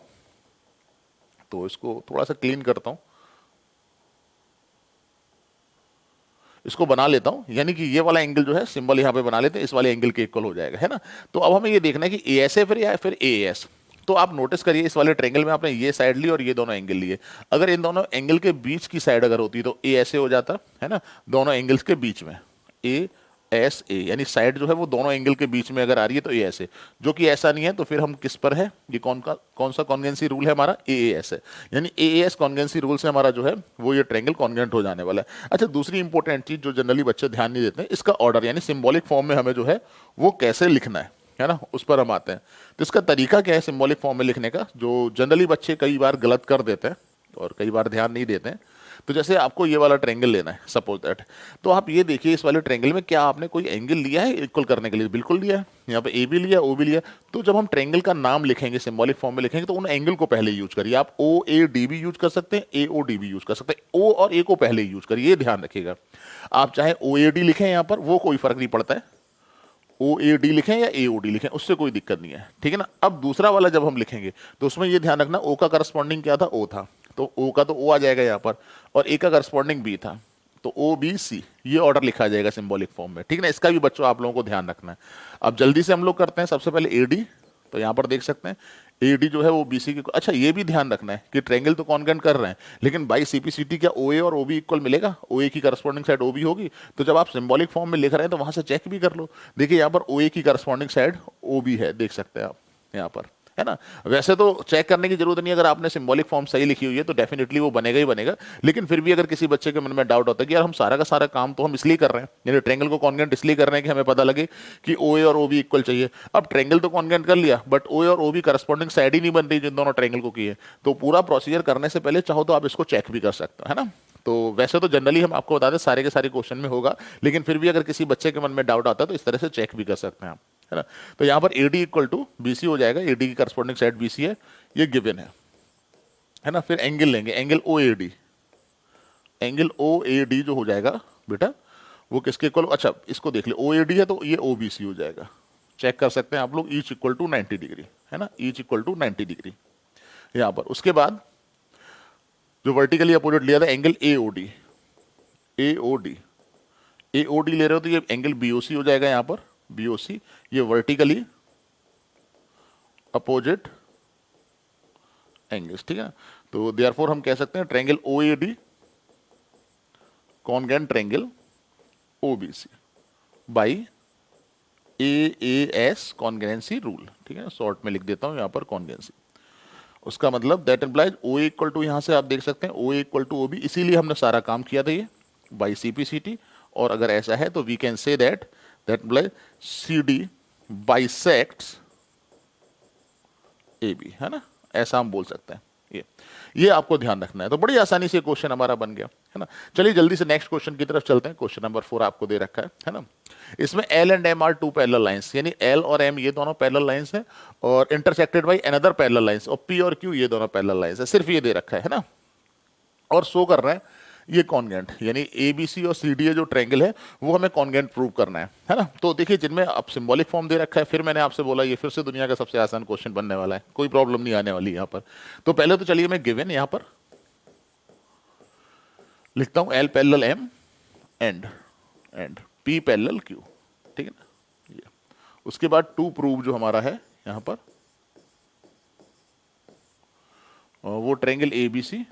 तो इसको थोड़ा सा क्लीन करता हूं। इसको बना लेता हूं, यानी कि ये वाला एंगल जो है सिंबल यहां पे बना लेते हैं, इस वाले एंगल के इक्वल हो जाएगा, है ना। तो अब हमें ये देखना है कि ए एस है फिर या फिर ए एस। तो आप नोटिस करिए इस वाले ट्रेंगल में आपने ये साइड ली और ये दोनों एंगल लिए, अगर इन दोनों एंगल के बीच की साइड अगर होती तो ए ऐसे हो जाता, है ना, दोनों एंगल्स के बीच में ए एस ए, यानी साइड जो है वो दोनों एंगल के बीच में अगर आ रही है तो ए ऐसे, जो कि ऐसा नहीं है तो फिर हम किस पर है, ये कौन सा कॉन्गेंसी रूल है हमारा, ए एस है, यानी ए एस कॉन्गेंसी रूल से हमारा जो है वो ये ट्रेंगल कॉन्गेंट हो जाने वाला है। अच्छा, दूसरी इंपॉर्टेंट चीज जो जनरली बच्चे ध्यान नहीं देते हैं, इसका ऑर्डर यानी सिंबॉलिक फॉर्म में हमें जो है वो कैसे लिखना है ना, उस पर हम आते हैं। तो इसका तरीका क्या है सिंबॉलिक फॉर्म में लिखने का, जो जनरली बच्चे कई बार गलत कर देते हैं और कई बार ध्यान नहीं देते हैं। तो जैसे आपको ये वाला ट्रेंगल लेना है सपोज दैट, तो आप ये देखिए इस वाले ट्रेंगल में क्या आपने कोई एंगल लिया है इक्वल करने के लिए, बिल्कुल लिया है, यहाँ पे ए भी लिया ओ भी लिया। तो जब हम ट्रेंगल का नाम लिखेंगे सिंबॉलिक फॉर्म में लिखेंगे तो उन एंगल को पहले यूज करिए, आप ओ ए डी भी यूज कर सकते हैं, ए ओ डी भी यूज कर सकते हैं, ओ और ए को पहले यूज करिए, ये ध्यान रखिएगा। आप चाहे ओ ए डी लिखें यहाँ पर, वो कोई फर्क नहीं पड़ता है, ओ ए डी लिखें या ए ओ डी लिखें, उससे कोई दिक्कत नहीं है, ठीक है ना। अब दूसरा वाला जब हम लिखेंगे तो उसमें ये ध्यान रखना ओ का करस्पॉन्डिंग क्या था, ओ था, तो ओ का तो ओ आ जाएगा यहाँ पर, और ए का करस्पॉन्डिंग बी था, तो ओ बी सी, ये ऑर्डर लिखा जाएगा सिंबॉलिक फॉर्म में, ठीक है ना। इसका भी बच्चों आप लोगों को ध्यान रखना है। अब जल्दी से हम लोग करते हैं, सबसे पहले ए डी, तो यहाँ पर देख सकते हैं ए डी जो है वो बीसी के, अच्छा ये भी ध्यान रखना है कि ट्रेंगल तो कॉन्गेंट कर रहे हैं, लेकिन बाई सीपीसीटी क्या ओ ए और ओ बी इक्वल मिलेगा, ओ ए की करस्पॉन्डिंग साइड ओ बी होगी, तो जब आप सिंबॉलिक फॉर्म में लिख रहे हैं तो वहां से चेक भी कर लो, देखिए यहाँ पर ओ ए की करस्पॉन्डिंग साइड ओ बी है, देख सकते हैं आप यहाँ पर, है ना। वैसे तो चेक करने की जरूरत नहीं, अगर आपने सिंबॉलिक फॉर्म सही लिखी हुई है तो डेफिनेटली वो बनेगा ही बनेगा, लेकिन फिर भी अगर किसी बच्चे के मन में डाउट होता है कि यार हम सारा का सारा काम तो हम इसलिए कर रहे हैं, यानी ट्रेंगल को कॉन्गेंट इसलिए कर रहे हैं कि हमें पता लगे कि ओ ए और ओ बी इक्वल चाहिए। अब ट्रेंगल तो कॉन्गेंट कर लिया बट ओ ए और ओ बी करस्पॉन्डिंग साइड ही नहीं बन रही जिन दोनों ट्रेंगल को किए, तो पूरा प्रोसीजर करने से पहले चाहो तो आप इसको चेक भी कर सकते हो, है ना। तो वैसे तो जनरली हम आपको बता दें सारे के सारे क्वेश्चन में होगा, लेकिन फिर भी अगर किसी बच्चे के मन में डाउट आता है तो इस तरह से चेक भी कर सकते हैं आप, है ना। तो यहाँ पर AD इक्वल टू BC हो जाएगा, AD की करस्पॉन्डिंग साइड BC है, ये गिवन है ना। फिर एंगल लेंगे, एंगल OAD, एंगल OAD जो हो जाएगा बेटा वो किसके इक्वल, अच्छा इसको देख ले, OAD है तो ये OBC हो जाएगा, चेक कर सकते हैं आप लोग, ईच इक्वल टू 90 डिग्री, है ना, ईच इक्वल टू 90 डिग्री यहाँ पर। उसके बाद जो वर्टिकली अपोजिट लिया था एंगल AOD, AOD, AOD ले रहे हो तो ये एंगल BOC हो जाएगा यहाँ पर, BOC, ये वर्टिकली अपोजिट एंगल्स, ठीक है। तो देयरफॉर हम कह सकते हैं triangle OAD congruent triangle OBC by AAS congruency rule, ठीक है, शॉर्ट में लिख देता हूं यहां पर कॉन्ग्रेंसी। उसका मतलब that implies OA equal to, यहां से आप देख सकते हैं OA इक्वल टू OB, इसीलिए हमने सारा काम किया था ये बाई CPCT, और अगर ऐसा है तो we can say that implies CD bisects AB, है ना, ऐसा हम बोल सकते हैं। ये आपको ध्यान रखना है। तो बड़ी आसानी से क्वेश्चन हमारा बन गया, है ना। चलिए जल्दी से नेक्स्ट क्वेश्चन की तरफ चलते हैं। क्वेश्चन नंबर 4 आपको दे रखा है ना। इसमें L and M are two parallel lines, यानी L और M ये दोनों पैरेलल लाइंस हैं, और intersected by another parallel lines, और P और Q ये दोनों पैरेलल लाइंस है, सिर्फ ये दे रखा है ना, और शो कर रहे हैं ये कॉन्गेंट, यानी ABC और CDA जो ट्रायंगल है वो हमें कॉन्गेंट प्रूव करना है ना। तो देखिए जिनमें अब सिंबॉलिक फॉर्म दे रखा है, फिर मैंने आपसे बोला ये फिर से दुनिया का सबसे आसान क्वेश्चन बनने वाला है, कोई प्रॉब्लम नहीं आने वाली यहाँ पर। तो पहले तो चलिए मैं गिवन यहाँ पर लिखता हूं L parallel M and P parallel Q, ठीक है ना। ये उसके बाद टू प्रूव जो हमारा है यहां पर, वो ट्रायंगल ABC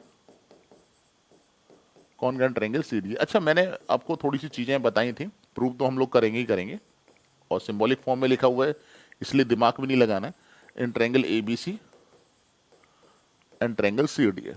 कॉन्गेंट ट्रायंगल CD। अच्छा मैंने आपको थोड़ी सी चीजें बताई थी, प्रूव तो हम लोग करेंगे ही करेंगे, और सिंबॉलिक फॉर्म में लिखा हुआ है इसलिए दिमाग भी नहीं लगाना है, in triangle ABC and triangle CD।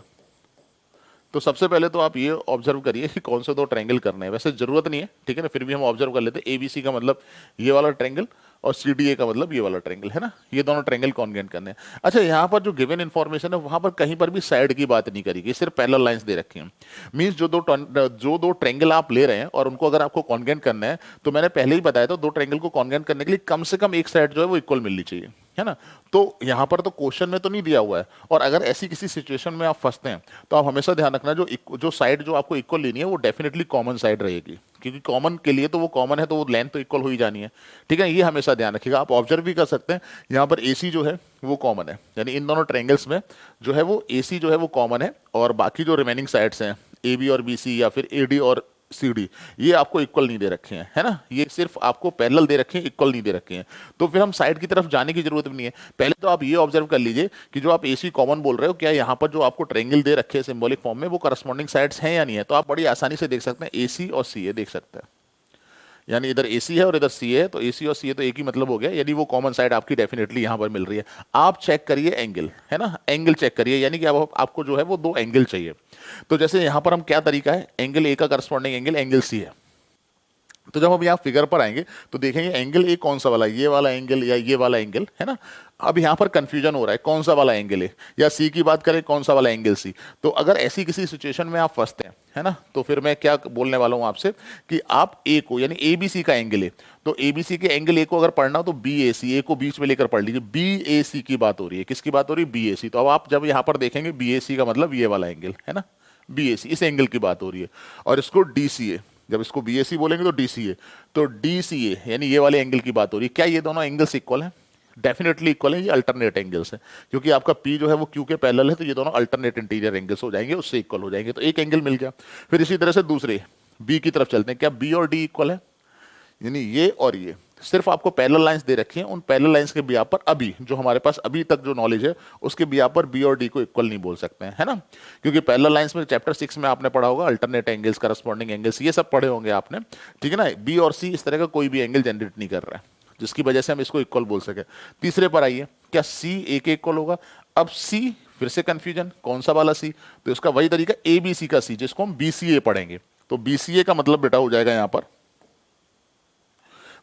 तो सबसे पहले तो आप ये ऑब्जर्व करिए कि कौन से दो ट्रायंगल करने हैं, वैसे जरूरत नहीं है, ठीक है ना, फिर भी हम ऑब्जर्व कर लेते हैं। ABC का मतलब ये वाला ट्रायंगल और CDA का मतलब ये वाला ट्रायंगल, है ना, ये दोनों ट्रायंगल कॉन्गेंट करने हैं। अच्छा यहाँ पर जो गिवन इन्फॉर्मेशन है वहां पर कहीं पर भी साइड की बात नहीं करी गई, सिर्फ पैरेलल लाइंस दे रखी हैं। मींस जो दो ट्रायंगल आप ले रहे हैं और उनको अगर आपको कॉन्गेंट करना है, तो मैंने पहले ही बताया था दो ट्रायंगल को कॉन्गेंट करने के लिए कम से कम एक साइड जो है वो इक्वल मिलनी चाहिए, है ना। तो यहां पर तो क्वेश्चन में तो नहीं दिया हुआ है, और अगर ऐसी किसी सिचुएशन में आप फंसते हैं तो आप हमेशा ध्यान रखना जो साइड जो आपको इक्वल लेनी है वो डेफिनेटली कॉमन साइड रहेगी, क्योंकि कॉमन के लिए तो वो कॉमन है तो वो लेंथ तो इक्वल हो ही जानी है, ठीक है, ये हमेशा ध्यान रखिएगा। आप ऑब्जर्व भी कर सकते हैं यहाँ पर AC जो है वो कॉमन है, यानी इन दोनों ट्रायंगल्स में जो है वो AC जो है वो कॉमन है, और बाकी जो रिमेनिंग साइड्स हैं AB और BC या फिर AD और सी डी, ये आपको इक्वल नहीं दे रखे हैं, है ना, ये सिर्फ आपको पैरेलल दे रखे हैं, इक्वल नहीं दे रखे हैं। तो फिर हम साइड की तरफ जाने की जरूरत भी नहीं है। पहले तो आप ये ऑब्जर्व कर लीजिए कि जो आप एसी कॉमन बोल रहे हो, क्या यहाँ पर जो आपको ट्रायंगल दे रखे हैं सिंबॉलिक फॉर्म में, वो करस्पॉन्डिंग साइड्स हैं या नहीं है। तो आप बड़ी आसानी से देख सकते हैं एसी और सी ए देख सकते हैं, यानी इधर एसी है और इधर सी है, तो एसी और सी है तो एक ही मतलब हो गया, यानी वो कॉमन साइड आपकी डेफिनेटली यहां पर मिल रही है। आप चेक करिए एंगल, है ना, एंगल चेक करिए, यानी कि अब आपको जो है वो दो एंगल चाहिए। तो जैसे यहां पर हम क्या तरीका है, एंगल ए का करस्पॉन्डिंग एंगल एंगल सी है। तो जब हम यहाँ फिगर पर आएंगे तो देखेंगे एंगल ए कौन सा वाला, ये वाला एंगल या ये वाला एंगल, है ना। अब यहाँ पर कंफ्यूजन हो रहा है कौन सा वाला एंगल है, या सी की बात करें कौन सा वाला एंगल सी। तो अगर ऐसी किसी सिचुएशन में आप फंसते हैं, है ना, तो फिर मैं क्या बोलने वाला हूँ आपसे कि आप ए को, यानी ए बी सी का एंगल है, तो ए बी सी के एंगल ए को अगर पढ़ना हो तो बी ए सी, ए को बीच में लेकर पढ़ लीजिए। बी ए सी की बात हो रही है, किसकी बात हो रही है, बी ए सी। तो अब आप जब यहाँ पर देखेंगे बी ए सी का मतलब ये वाला एंगल, है ना, बी ए सी, इस एंगल की बात हो रही है। और इसको डी सी ए, जब इसको बीएससी बोलेंगे तो डीसीए, तो डीसीए यानी ये वाले एंगल की बात हो रही है। क्या ये दोनों एंगल्स इक्वल हैं, डेफिनेटली इक्वल है, ये अल्टरनेट एंगल्स है, क्योंकि आपका पी जो है वो क्यू के पैरेलल है, तो ये दोनों अल्टरनेट इंटीरियर एंगल्स हो जाएंगे, उससे इक्वल हो जाएंगे, तो एक एंगल मिल गया। फिर इसी तरह से दूसरे बी की तरफ चलते हैं, क्या बी और डी इक्वल है, यानी ये और ये सिर्फ आपको पैरेलल लाइंस दे रखी हैं, उन पैरेलल लाइंस के बिया पर अभी जो हमारे पास अभी तक जो नॉलेज है उसके बिया पर बी और डी को इक्वल नहीं बोल सकते हैं, है ना, क्योंकि पैरेलल लाइंस में चैप्टर 6 में आपने पढ़ा होगा अल्टरनेट एंगल्स, करस्पॉन्डिंग एंगल्स, ये सब पढ़े होंगे आपने, ठीक है ना। बी और सी इस तरह का कोई भी एंगल जनरेट नहीं कर रहा है जिसकी वजह से हम इसको इक्वल बोल सके। तीसरे पर आइए, क्या सी ए के इक्वल होगा। अब सी फिर से कंफ्यूजन, कौन सा वाला सी, तो इसका वही तरीका ए बी सी का सी, जिसको हम बी सी ए पढ़ेंगे। तो बी सी ए का मतलब बेटा हो जाएगा यहां पर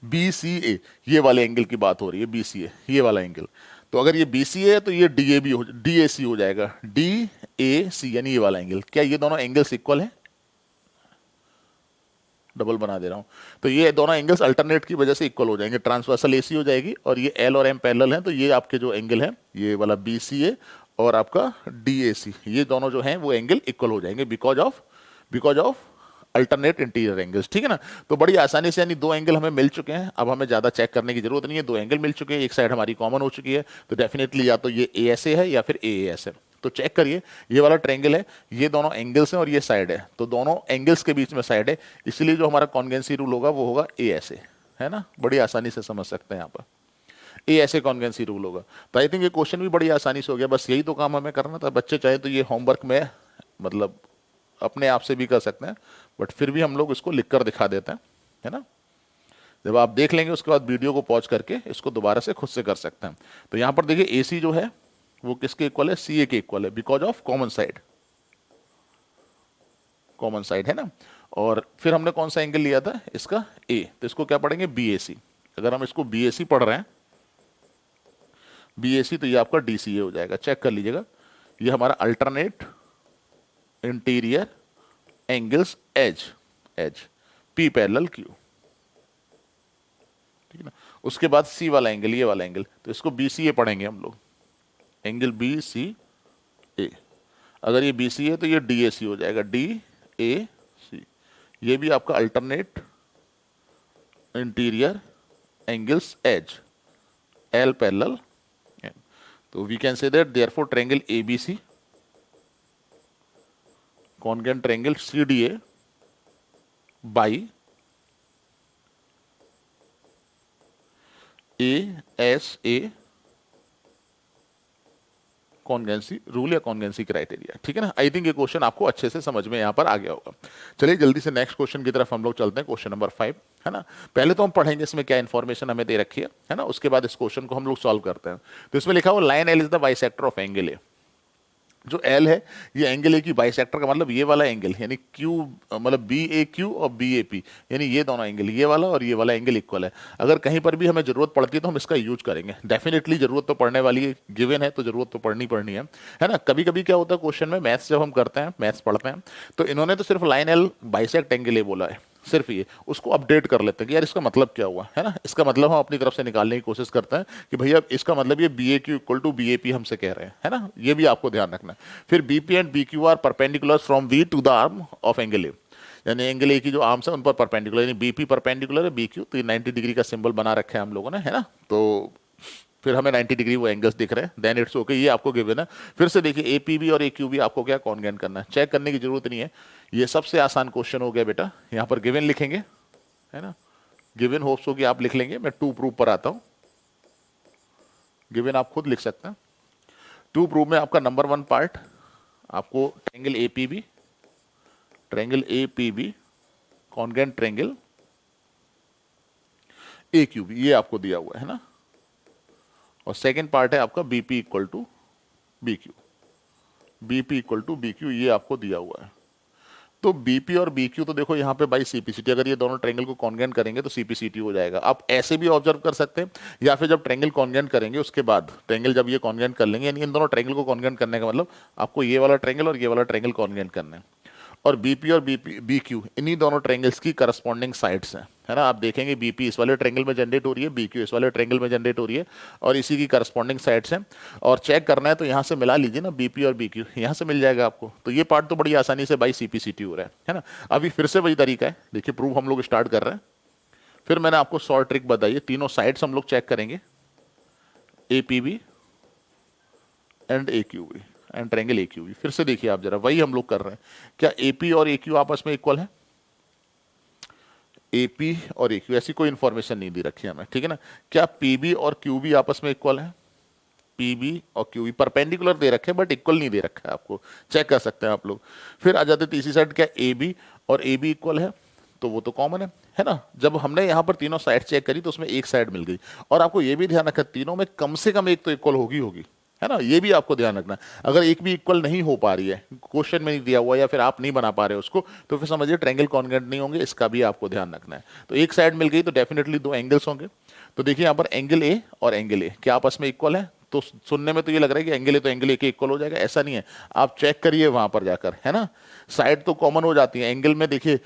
बी सी ए, ये वाले एंगल की बात हो रही है, बी सी ए ये वाला एंगल। तो अगर ये बी सी ए है तो ये डी ए बी हो, डी ए सी हो जाएगा, डी ए सी यानी ये वाला एंगल। क्या ये दोनों एंगल्स इक्वल है, डबल बना दे रहा हूं, तो ये दोनों एंगल्स अल्टरनेट की वजह से इक्वल हो जाएंगे, ट्रांसवर्सल एसी हो जाएगी, और ये एल और एम पैरेलल हैं, तो ये आपके जो एंगल है ये वाला बी सी ए और आपका डी ए सी, ये दोनों जो हैं वो एंगल इक्वल हो जाएंगे because of alternate interior angles, ठीक है ना। तो बड़ी आसानी से, यानी दो एंगल हमें मिल चुके हैं, अब हमें ज्यादा चेक करने की जरूरत नहीं है, दो एंगल मिल चुके हैं, एक साइड हमारी कॉमन हो चुकी है, तो डेफिनेटली या तो ये ए एस ए है या फिर ए एस है। तो चेक करिए, ये वाला ट्रायंगल है, ये दोनों एंगल्स हैं और ये साइड है, तो दोनों एंगल्स के बीच में साइड है, इसलिए जो हमारा कॉन्वेंसी रूल होगा वो होगा ए एस ए, है ना, बड़ी आसानी से समझ सकते हैं यहाँ पर ए ऐसे कॉन्वेंसी रूल होगा। तो आई थिंक ये क्वेश्चन भी बड़ी आसानी से हो गया, बस यही तो काम हमें करना था। बच्चे चाहे तो ये होमवर्क में मतलब अपने आप से भी कर सकते हैं, बट फिर भी हम लोग इसको लिख कर दिखा देते हैं, है ना। जब आप देख लेंगे उसके बाद वीडियो को पॉज करके इसको दोबारा से खुद से कर सकते हैं। तो यहां पर देखिए एसी जो है वो किसके इक्वल है, सी ए के इक्वल है, बिकॉज ऑफ कॉमन साइड है ना। और फिर हमने कौन सा एंगल लिया था, इसका ए, तो इसको क्या पढ़ेंगे, बी ए सी। अगर हम इसको बी ए सी पढ़ रहे हैं, बी ए सी, तो ये आपका डी सी ए हो जाएगा। चेक कर लीजिएगा, ये हमारा alternate interior angles as P parallel Q, ठीक है ना। उसके बाद सी वाला एंगल, ये वाला एंगल, तो इसको बी सी ए पढ़ेंगे हम लोग, एंगल बी सी ए। अगर ये बी सी है तो ये डी ए सी हो जाएगा, डी ए सी। ये भी आपका alternate interior angles as L parallel. तो we can say that therefore triangle A B C congruent triangle CDA by ASA congruency rule या कॉन्गेंसी क्राइटेरिया, ठीक है ना। आई थिंक ये क्वेश्चन आपको अच्छे से समझ में यहाँ पर आ गया होगा। चलिए जल्दी से नेक्स्ट क्वेश्चन की तरफ हम लोग चलते हैं, क्वेश्चन नंबर 5, है ना। पहले तो हम पढ़ेंगे इसमें क्या इन्फॉर्मेशन हमें दे रखी है ना, उसके बाद इस क्वेश्चन को हम लोग सॉल्व करते हैं। तो इसमें लिखा हुआ line L is the bisector of angle ए। जो एल है ये एंगल ए की बाइसेक्टर का मतलब ये वाला एंगल, यानी क्यू मतलब बी ए क्यू और बी ए पी, यानी ये दोनों एंगल, ये वाला और ये वाला एंगल इक्वल है। अगर कहीं पर भी हमें जरूरत पड़ती है तो हम इसका यूज करेंगे, डेफिनेटली जरूरत तो पड़ने वाली है, गिवन है तो जरूरत तो पड़नी है ना। कभी कभी क्या होता है क्वेश्चन में, मैथ्स जब हम करते हैं, मैथ्स पढ़ते हैं, तो इन्होंने तो सिर्फ लाइन एल बाइसेक्ट एंगल ए बोला है, सिर्फ ये, उसको अपडेट कर लेते हैं कि यार इसका मतलब क्या हुआ, है ना। इसका मतलब हम अपनी तरफ से निकालने की कोशिश करते हैं कि भैया इसका मतलब ये B A Q equal to B A P हमसे कह रहे हैं, है ना। ये भी आपको ध्यान रखना है। फिर B P and B Q are perpendicular from V to the arm of angle A, यानी एंगल ए की जो आर्म्स है उन पर परपेंडिकुलर, यानी बी पी परपेंडिकुलर है बी क्यू, तो 90 डिग्री का सिंबल बना रखा है हम लोगों ने, है ना। तो फिर हमें 90 डिग्री वो एंगल्स दिख रहे हैं, देन इट्स ओके, ये आपको गिवन है। फिर से देखिए एपीबी और एक्यूबी आपको क्या कॉन्ग्रुएंट करना है, चेक करने की जरूरत नहीं है, ये सबसे आसान क्वेश्चन हो गया बेटा। यहाँ पर गिवन लिखेंगे, है ना, गिवन होप्स होगी आप लिख लेंगे। मैं टू प्रूफ पर आता हूं, गिवन आप खुद लिख सकते हैं। टू प्रूफ में आपका नंबर वन पार्ट आपको ट्रायंगल एपीबी कॉन्ग्रुएंट ट्रायंगल एक्यूबी, ये आपको दिया हुआ है ना। और सेकंड पार्ट है आपका BP equal to BQ, BP equal to BQ, ये आपको दिया हुआ है। तो बीपी और बीक्यू तो देखो यहाँ पे बाई सीपीसीटी, अगर ये दोनों ट्रायंगल को कॉन्ग्रुएंट करेंगे तो सीपीसीटी हो जाएगा। आप ऐसे भी ऑब्जर्व कर सकते हैं, या फिर जब ट्रायंगल कॉन्ग्रुएंट करेंगे उसके बाद, ट्रायंगल जब ये कॉन्ग्रुएंट कर लेंगे, यानी इन दोनों ट्रायंगल को कॉन्ग्रुएंट करने का मतलब आपको ये वाला ट्रायंगल और ये वाला ट्रायंगल कॉन्ग्रुएंट करना है। और बीपी और बीक्यू इन्हीं दोनों ट्रायंगल्स की करस्पॉन्डिंग साइड्स हैं, है ना। आप देखेंगे बीपी इस वाले ट्रायंगल में जनरेट हो रही है, बीक्यू इस वाले ट्रायंगल में जनरेट हो रही है, और इसी की करस्पॉन्डिंग साइड्स हैं। और चेक करना है तो यहाँ से मिला लीजिए ना, बीपी और बीक्यू यहाँ से मिल जाएगा आपको। तो ये पार्ट तो बड़ी आसानी से बाई सीपीसीटी हो रहा है ना। अभी फिर से वही तरीका है, देखिए प्रूफ हम लोग स्टार्ट कर रहे हैं। फिर मैंने आपको शॉर्ट ट्रिक बताई है, तीनों साइड्स हम लोग चेक करेंगे, एपीबी एंड एक्यूबी एंड ट्रायंगल एक्यूबी। फिर से देखिए आप जरा, वही हम लोग कर रहे हैं। क्या एपी और एक्यू आपस में इक्वल है? एपी और एक्यू, ऐसी कोई इंफॉर्मेशन नहीं दी रखी है हमें, ठीक है ना। क्या पीबी और क्यूबी आपस में इक्वल है? पीबी और क्यूबी परपेंडिकुलर दे रखे हैं बट इक्वल नहीं दे रखा है, आपको चेक कर सकते हैं आप लोग। फिर आ जाते तीसरी साइड, क्या एबी और एबी इक्वल है? तो वो तो कॉमन है ना। जब हमने यहाँ पर तीनों साइड चेक करी तो उसमें एक साइड मिल गई। और आपको ये भी ध्यान रखना, तीनों में कम से कम एक तो इक्वल होगी, है ना, ये भी आपको ध्यान रखना। अगर एक भी इक्वल नहीं हो पा रही है, क्वेश्चन में नहीं दिया हुआ, या फिर आप नहीं बना पा रहे उसको, तो फिर समझिए ट्रायंगल कॉन्ग्रुएंट नहीं होंगे, इसका भी आपको ध्यान रखना है। तो एक साइड मिल गई तो डेफिनेटली दो एंगल्स होंगे। तो देखिए यहाँ पर एंगल ए और एंगल ए क्या आपस में इक्वल है? तो सुनने में तो ये लग रहा है कि एंगल ए तो एंगल ए के इक्वल हो जाएगा, ऐसा नहीं है। आप चेक करिए वहां पर जाकर, है ना, साइड तो कॉमन हो जाती है। एंगल में देखिए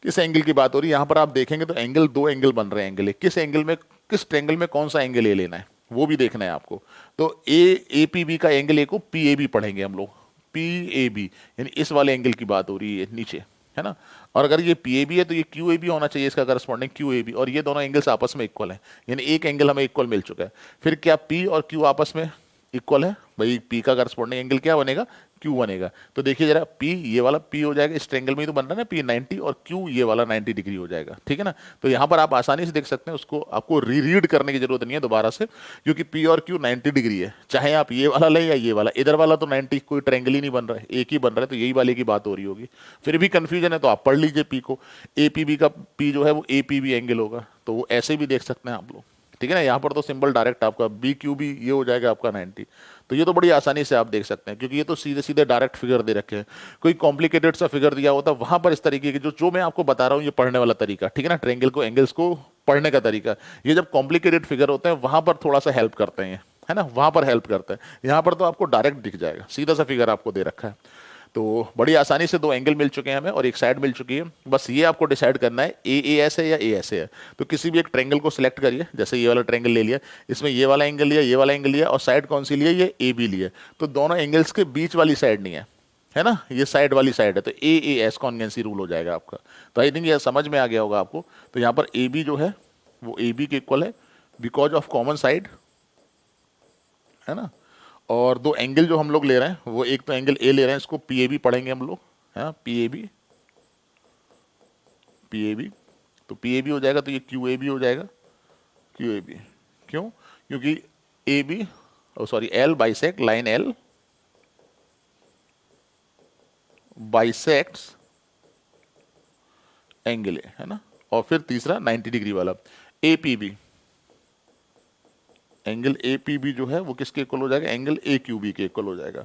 किस एंगल की बात हो रही है, यहां पर आप देखेंगे तो एंगल, दो एंगल बन रहे हैं एंगल ए, किस एंगल में, किस ट्रायंगल में कौन सा एंगल ए लेना है वो भी देखना है आपको। तो ए पी बी का एंगल ए को पी ए बी पढ़ेंगे हम लोग, पी ए बी, यानी इस वाले एंगल की बात हो रही है नीचे, है ना। और अगर ये पी ए बी है तो ये क्यू ए बी होना चाहिए, इसका करस्पॉन्डिंग क्यू ए बी, और ये दोनों एंगल्स आपस में इक्वल हैं, यानी एक एंगल हमें इक्वल मिल चुका है। फिर क्या पी और क्यू आपस में इक्वल है? भाई पी का करस्पॉन्डिंग एंगल क्या बनेगा? क्यू बनेगा। तो देखिए जरा, पी ये वाला पी हो जाएगा, इस ट्रायंगल में ही तो बन रहा है ना पी 90, और क्यू ये वाला 90 डिग्री हो जाएगा, ठीक है ना। तो यहाँ पर आप आसानी से देख सकते हैं, उसको आपको रीड करने की जरूरत नहीं है दोबारा से, क्योंकि पी और क्यू 90 डिग्री है, चाहे आप ये वाला लें या ये वाला। इधर वाला तो 90, कोई ट्रायंगल ही नहीं बन रहा है, एक ही बन रहा है, तो यही वाले की बात हो रही होगी। फिर भी कंफ्यूजन है तो आप पढ़ लीजिए पी को, ए पी बी का पी जो है वो ए पी बी एंगल होगा, तो वो ऐसे भी देख सकते हैं आप लोग, ठीक है ना। यहाँ पर तो सिंबल डायरेक्ट आपका बी क्यू बी ये हो जाएगा आपका 90। तो ये तो बड़ी आसानी से आप देख सकते हैं, क्योंकि ये तो सीधे सीधे डायरेक्ट फिगर दे रखे हैं। कोई कॉम्प्लिकेटेड सा फिगर दिया होता वहां पर इस तरीके की, जो जो मैं आपको बता रहा हूँ, ये पढ़ने वाला तरीका, ठीक है ना, ट्रायंगल को, एंगल्स को पढ़ने का तरीका। ये जब कॉम्प्लिकेटेड फिगर होते हैं वहां पर थोड़ा सा हेल्प करते हैं, है ना, वहां पर हेल्प करते हैं। यहाँ पर तो आपको डायरेक्ट दिख जाएगा, सीधा सा फिगर आपको दे रखा है। तो बड़ी आसानी से दो एंगल मिल चुके हैं हमें और एक साइड मिल चुकी है। बस ये आपको डिसाइड करना है ए एस है या ए ऐसे है। तो किसी भी एक ट्रायंगल को सिलेक्ट करिए, जैसे ये वाला ट्रायंगल ले लिया, इसमें ये वाला एंगल लिया, ये वाला एंगल लिया, और साइड कौन सी लिया? ये ए बी लिया। तो दोनों एंगल्स के बीच वाली साइड नहीं है ना, ये साइड वाली साइड है, तो ए एस कॉन्वेंसी रूल हो जाएगा आपका। तो आई थिंक ये समझ में आ गया होगा आपको। तो यहाँ पर ए बी जो है वो ए बी के इक्वल है बिकॉज ऑफ कॉमन साइड, है ना। और दो एंगल जो हम लोग ले रहे हैं वो, एक तो एंगल ए ले रहे हैं, इसको पी ए बी पढ़ेंगे हम लोग, है P A B, P A B. तो पी ए बी हो जाएगा, तो ये क्यू ए बी हो जाएगा, क्यू ए बी। क्यों? क्योंकि A B, sorry L bisect, line L bisects angle A, है ना। और फिर तीसरा 90 डिग्री वाला A P B, angle A P B जो है वो किसके इक्वल हो जाएगा? एंगल ए क्यू बी के इक्वल हो जाएगा।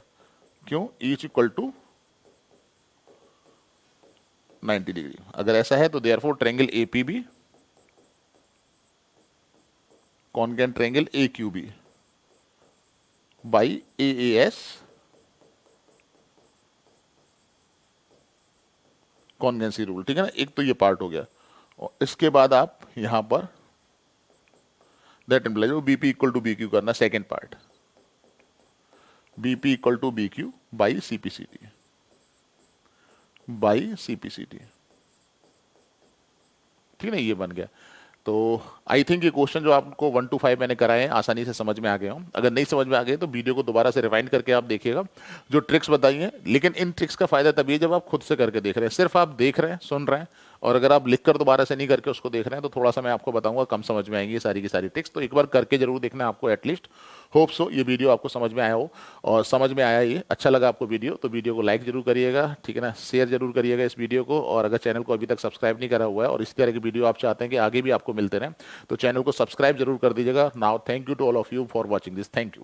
क्यों? Each equal to 90 degree. अगर ऐसा है तो therefore triangle A P B congruent triangle A Q B by A S congruency rule, ठीक है ना। एक तो ये पार्ट हो गया, और इसके बाद आप यहां पर that implies BP equal to B Q करना, second part, BP equal to B Q by CPCT, by CPCT, ठीक है ना, ये बन गया। तो आई थिंक ये क्वेश्चन जो आपको 1 to 5 मैंने कराए हैं आसानी से समझ में आ गए हो। अगर नहीं समझ में आ गए तो वीडियो को दोबारा से रिवाइंड करके आप देखिएगा जो ट्रिक्स बताई हैं। लेकिन इन ट्रिक्स का फायदा तभी है जब आप खुद से करके देख रहे हैं। सिर्फ आप देख रहे हैं, सुन रहे हैं, और अगर आप लिख कर दोबारा से नहीं करके उसको देख रहे हैं तो थोड़ा सा मैं आपको बताऊंगा कम समझ में आएंगी ये सारी की सारी ट्रिक्स। तो एक बार करके जरूर देखना आपको एटलीस्ट। होप सो ये वीडियो आपको समझ में आया हो, और समझ में आया ये अच्छा लगा आपको वीडियो तो वीडियो को लाइक जरूर करिएगा, ठीक है ना, शेयर जरूर करिएगा इस वीडियो को। और अगर चैनल को अभी तक सब्सक्राइब नहीं करा हुआ है और इस तरह की वीडियो आप चाहते हैं कि आगे भी आपको मिलते रहें तो चैनल को सब्सक्राइब जरूर कर दीजिएगा। Now thank you to all of you for watching this. Thank you.